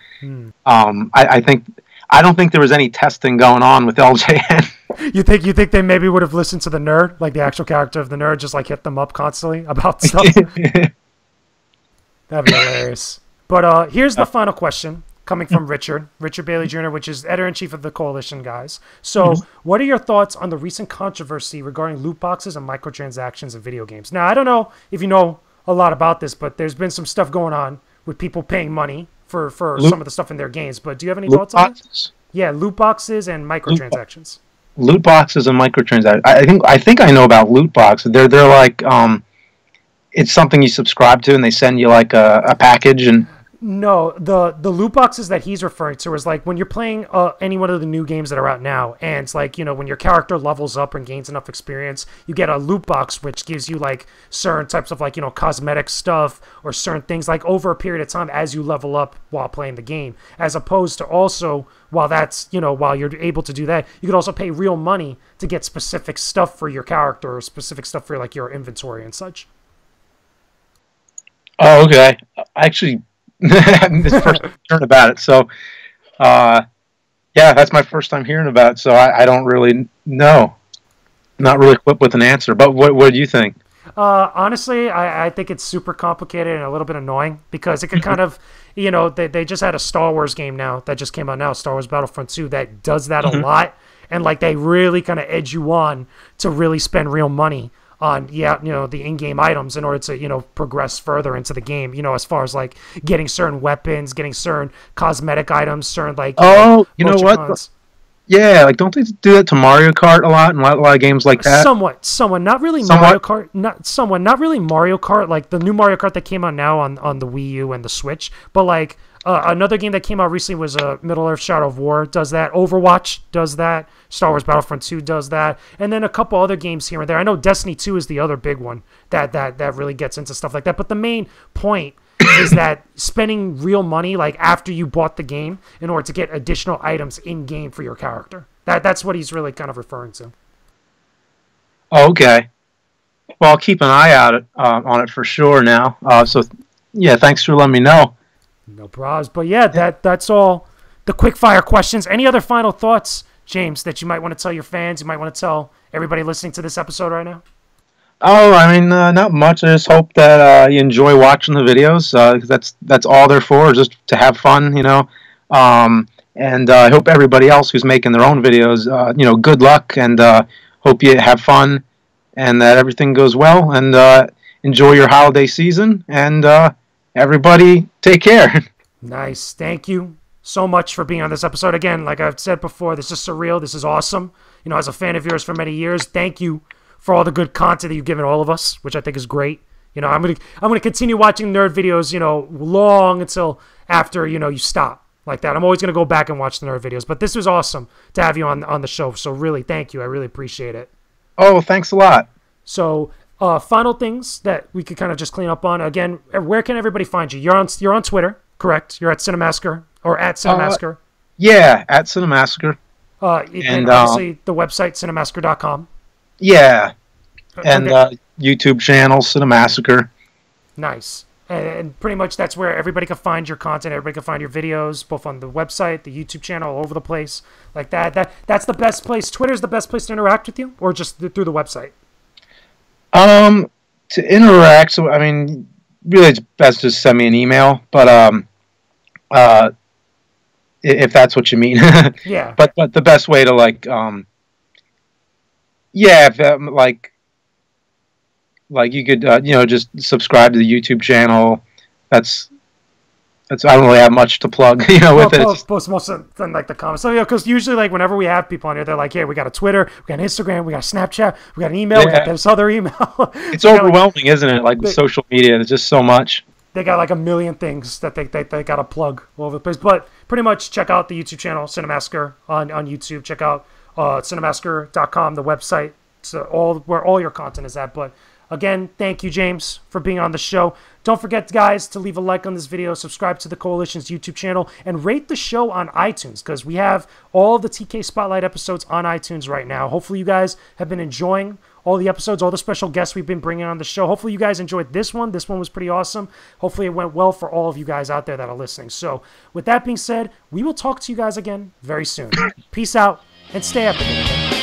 I don't think there was any testing going on with LJN. You think they maybe would have listened to the nerd, like the actual character of the nerd, just like hit them up constantly about stuff? That'd be hilarious. But here's the final question coming from Richard Bailey Jr., which is editor-in-chief of the Koalition, guys. So what are your thoughts on the recent controversy regarding loot boxes and microtransactions in video games? Now, I don't know if you know a lot about this, but there's been some stuff going on with people paying money for some of the stuff in their games. But do you have any thoughts on it? Yeah, loot boxes and microtransactions. Loot boxes and microtransactions. I think I know about loot boxes. They're like it's something you subscribe to, and they send you like a package. And no, the loot boxes that he's referring to is like when you're playing any one of the new games that are out now, and it's like, you know, when your character levels up and gains enough experience, you get a loot box which gives you like certain types of like, you know, cosmetic stuff or certain things like over a period of time as you level up while playing the game, as opposed to also while you're able to do that, you could also pay real money to get specific stuff for your character or specific stuff for like your inventory and such. Oh, okay. Actually, this first hearing about it. So, yeah, that's my first time hearing about it. So I don't really know. Not really equipped with an answer. But what do you think? Honestly, I think it's super complicated and a little bit annoying because it could kind of, you know, they just had a Star Wars game now that just came out now, Star Wars Battlefront 2, that does that a lot. And like they really kind of edge you on to really spend real money on, the in-game items in order to, you know, progress further into the game, you know, as far as like getting certain weapons, getting certain cosmetic items, certain like, you know what? Yeah, like don't they do that to Mario Kart a lot and a lot of games like that? Somewhat, not really Mario Kart, not really Mario Kart, like the new Mario Kart that came out now on the Wii U and the Switch, but like another game that came out recently was Middle-earth Shadow of War does that, Overwatch does that, Star Wars Battlefront 2 does that, and then a couple other games here and there. I know Destiny 2 is the other big one that really gets into stuff like that, but the main point is that spending real money like after you bought the game in order to get additional items in game for your character. That's what he's really kind of referring to. Oh, okay. Well, I'll keep an eye out on it for sure now. So yeah, thanks for letting me know. No problems. But yeah, that's all the quick fire questions. Any other final thoughts, James, that you might want to tell your fans? You might want to tell everybody listening to this episode right now? Oh, I mean, not much. I just hope that you enjoy watching the videos. 'Cause that's all they're for, just to have fun, you know. And I hope everybody else who's making their own videos, you know, good luck, and hope you have fun and that everything goes well. And enjoy your holiday season. And everybody, take care. Nice. Thank you so much for being on this episode. Again, like I've said before, this is surreal. This is awesome. You know, as a fan of yours for many years, thank you for all the good content that you've given all of us, which I think is great. You know, I'm gonna continue watching nerd videos, you know, long until after, you know, you stop like that. I'm always gonna go back and watch the nerd videos. But this was awesome to have you on the show. So really, thank you. I really appreciate it. Oh, thanks a lot. So, final things that we could kind of just clean up on. Again, where can everybody find you? You're on Twitter, correct? You're at Cinemassacre or at Cinemassacre. Yeah, at Cinemassacre. And obviously the website cinemassacre.com. Yeah, and Okay. YouTube channel Cinemassacre. Nice. And pretty much that's where everybody can find your content. Everybody can find your videos, both on the website, the YouTube channel, all over the place. Like that's the best place. Twitter's the best place to interact with you, or just through the website? To interact, so I mean, really, it's best to send me an email. But if that's what you mean, Yeah. But the best way to yeah, if, like you could, you know, just subscribe to the YouTube channel. That's I don't really have much to plug, you know, with it. Post most of them, like the comments. So, you know, because usually, like, whenever we have people on here, they're like, "Yeah, we got a Twitter, we got an Instagram, we got a Snapchat, we got an email, we got this other email." It's overwhelming, isn't it? Like with social media, there's just so much. They got like a million things that they got to plug all over the place. But pretty much check out the YouTube channel, Cinemassacre, on YouTube. Check out cinemassacre.com, the website. So where all your content is at. But again, thank you, James, for being on the show. Don't forget, guys, to leave a like on this video, subscribe to the Koalition's YouTube channel, and rate the show on iTunes, because we have all the TK Spotlight episodes on iTunes right now. Hopefully you guys have been enjoying all the episodes, all the special guests we've been bringing on the show. Hopefully you guys enjoyed this one. This one was pretty awesome. Hopefully it went well for all of you guys out there that are listening. So with that being said, we will talk to you guys again very soon. Peace out, and stay epic.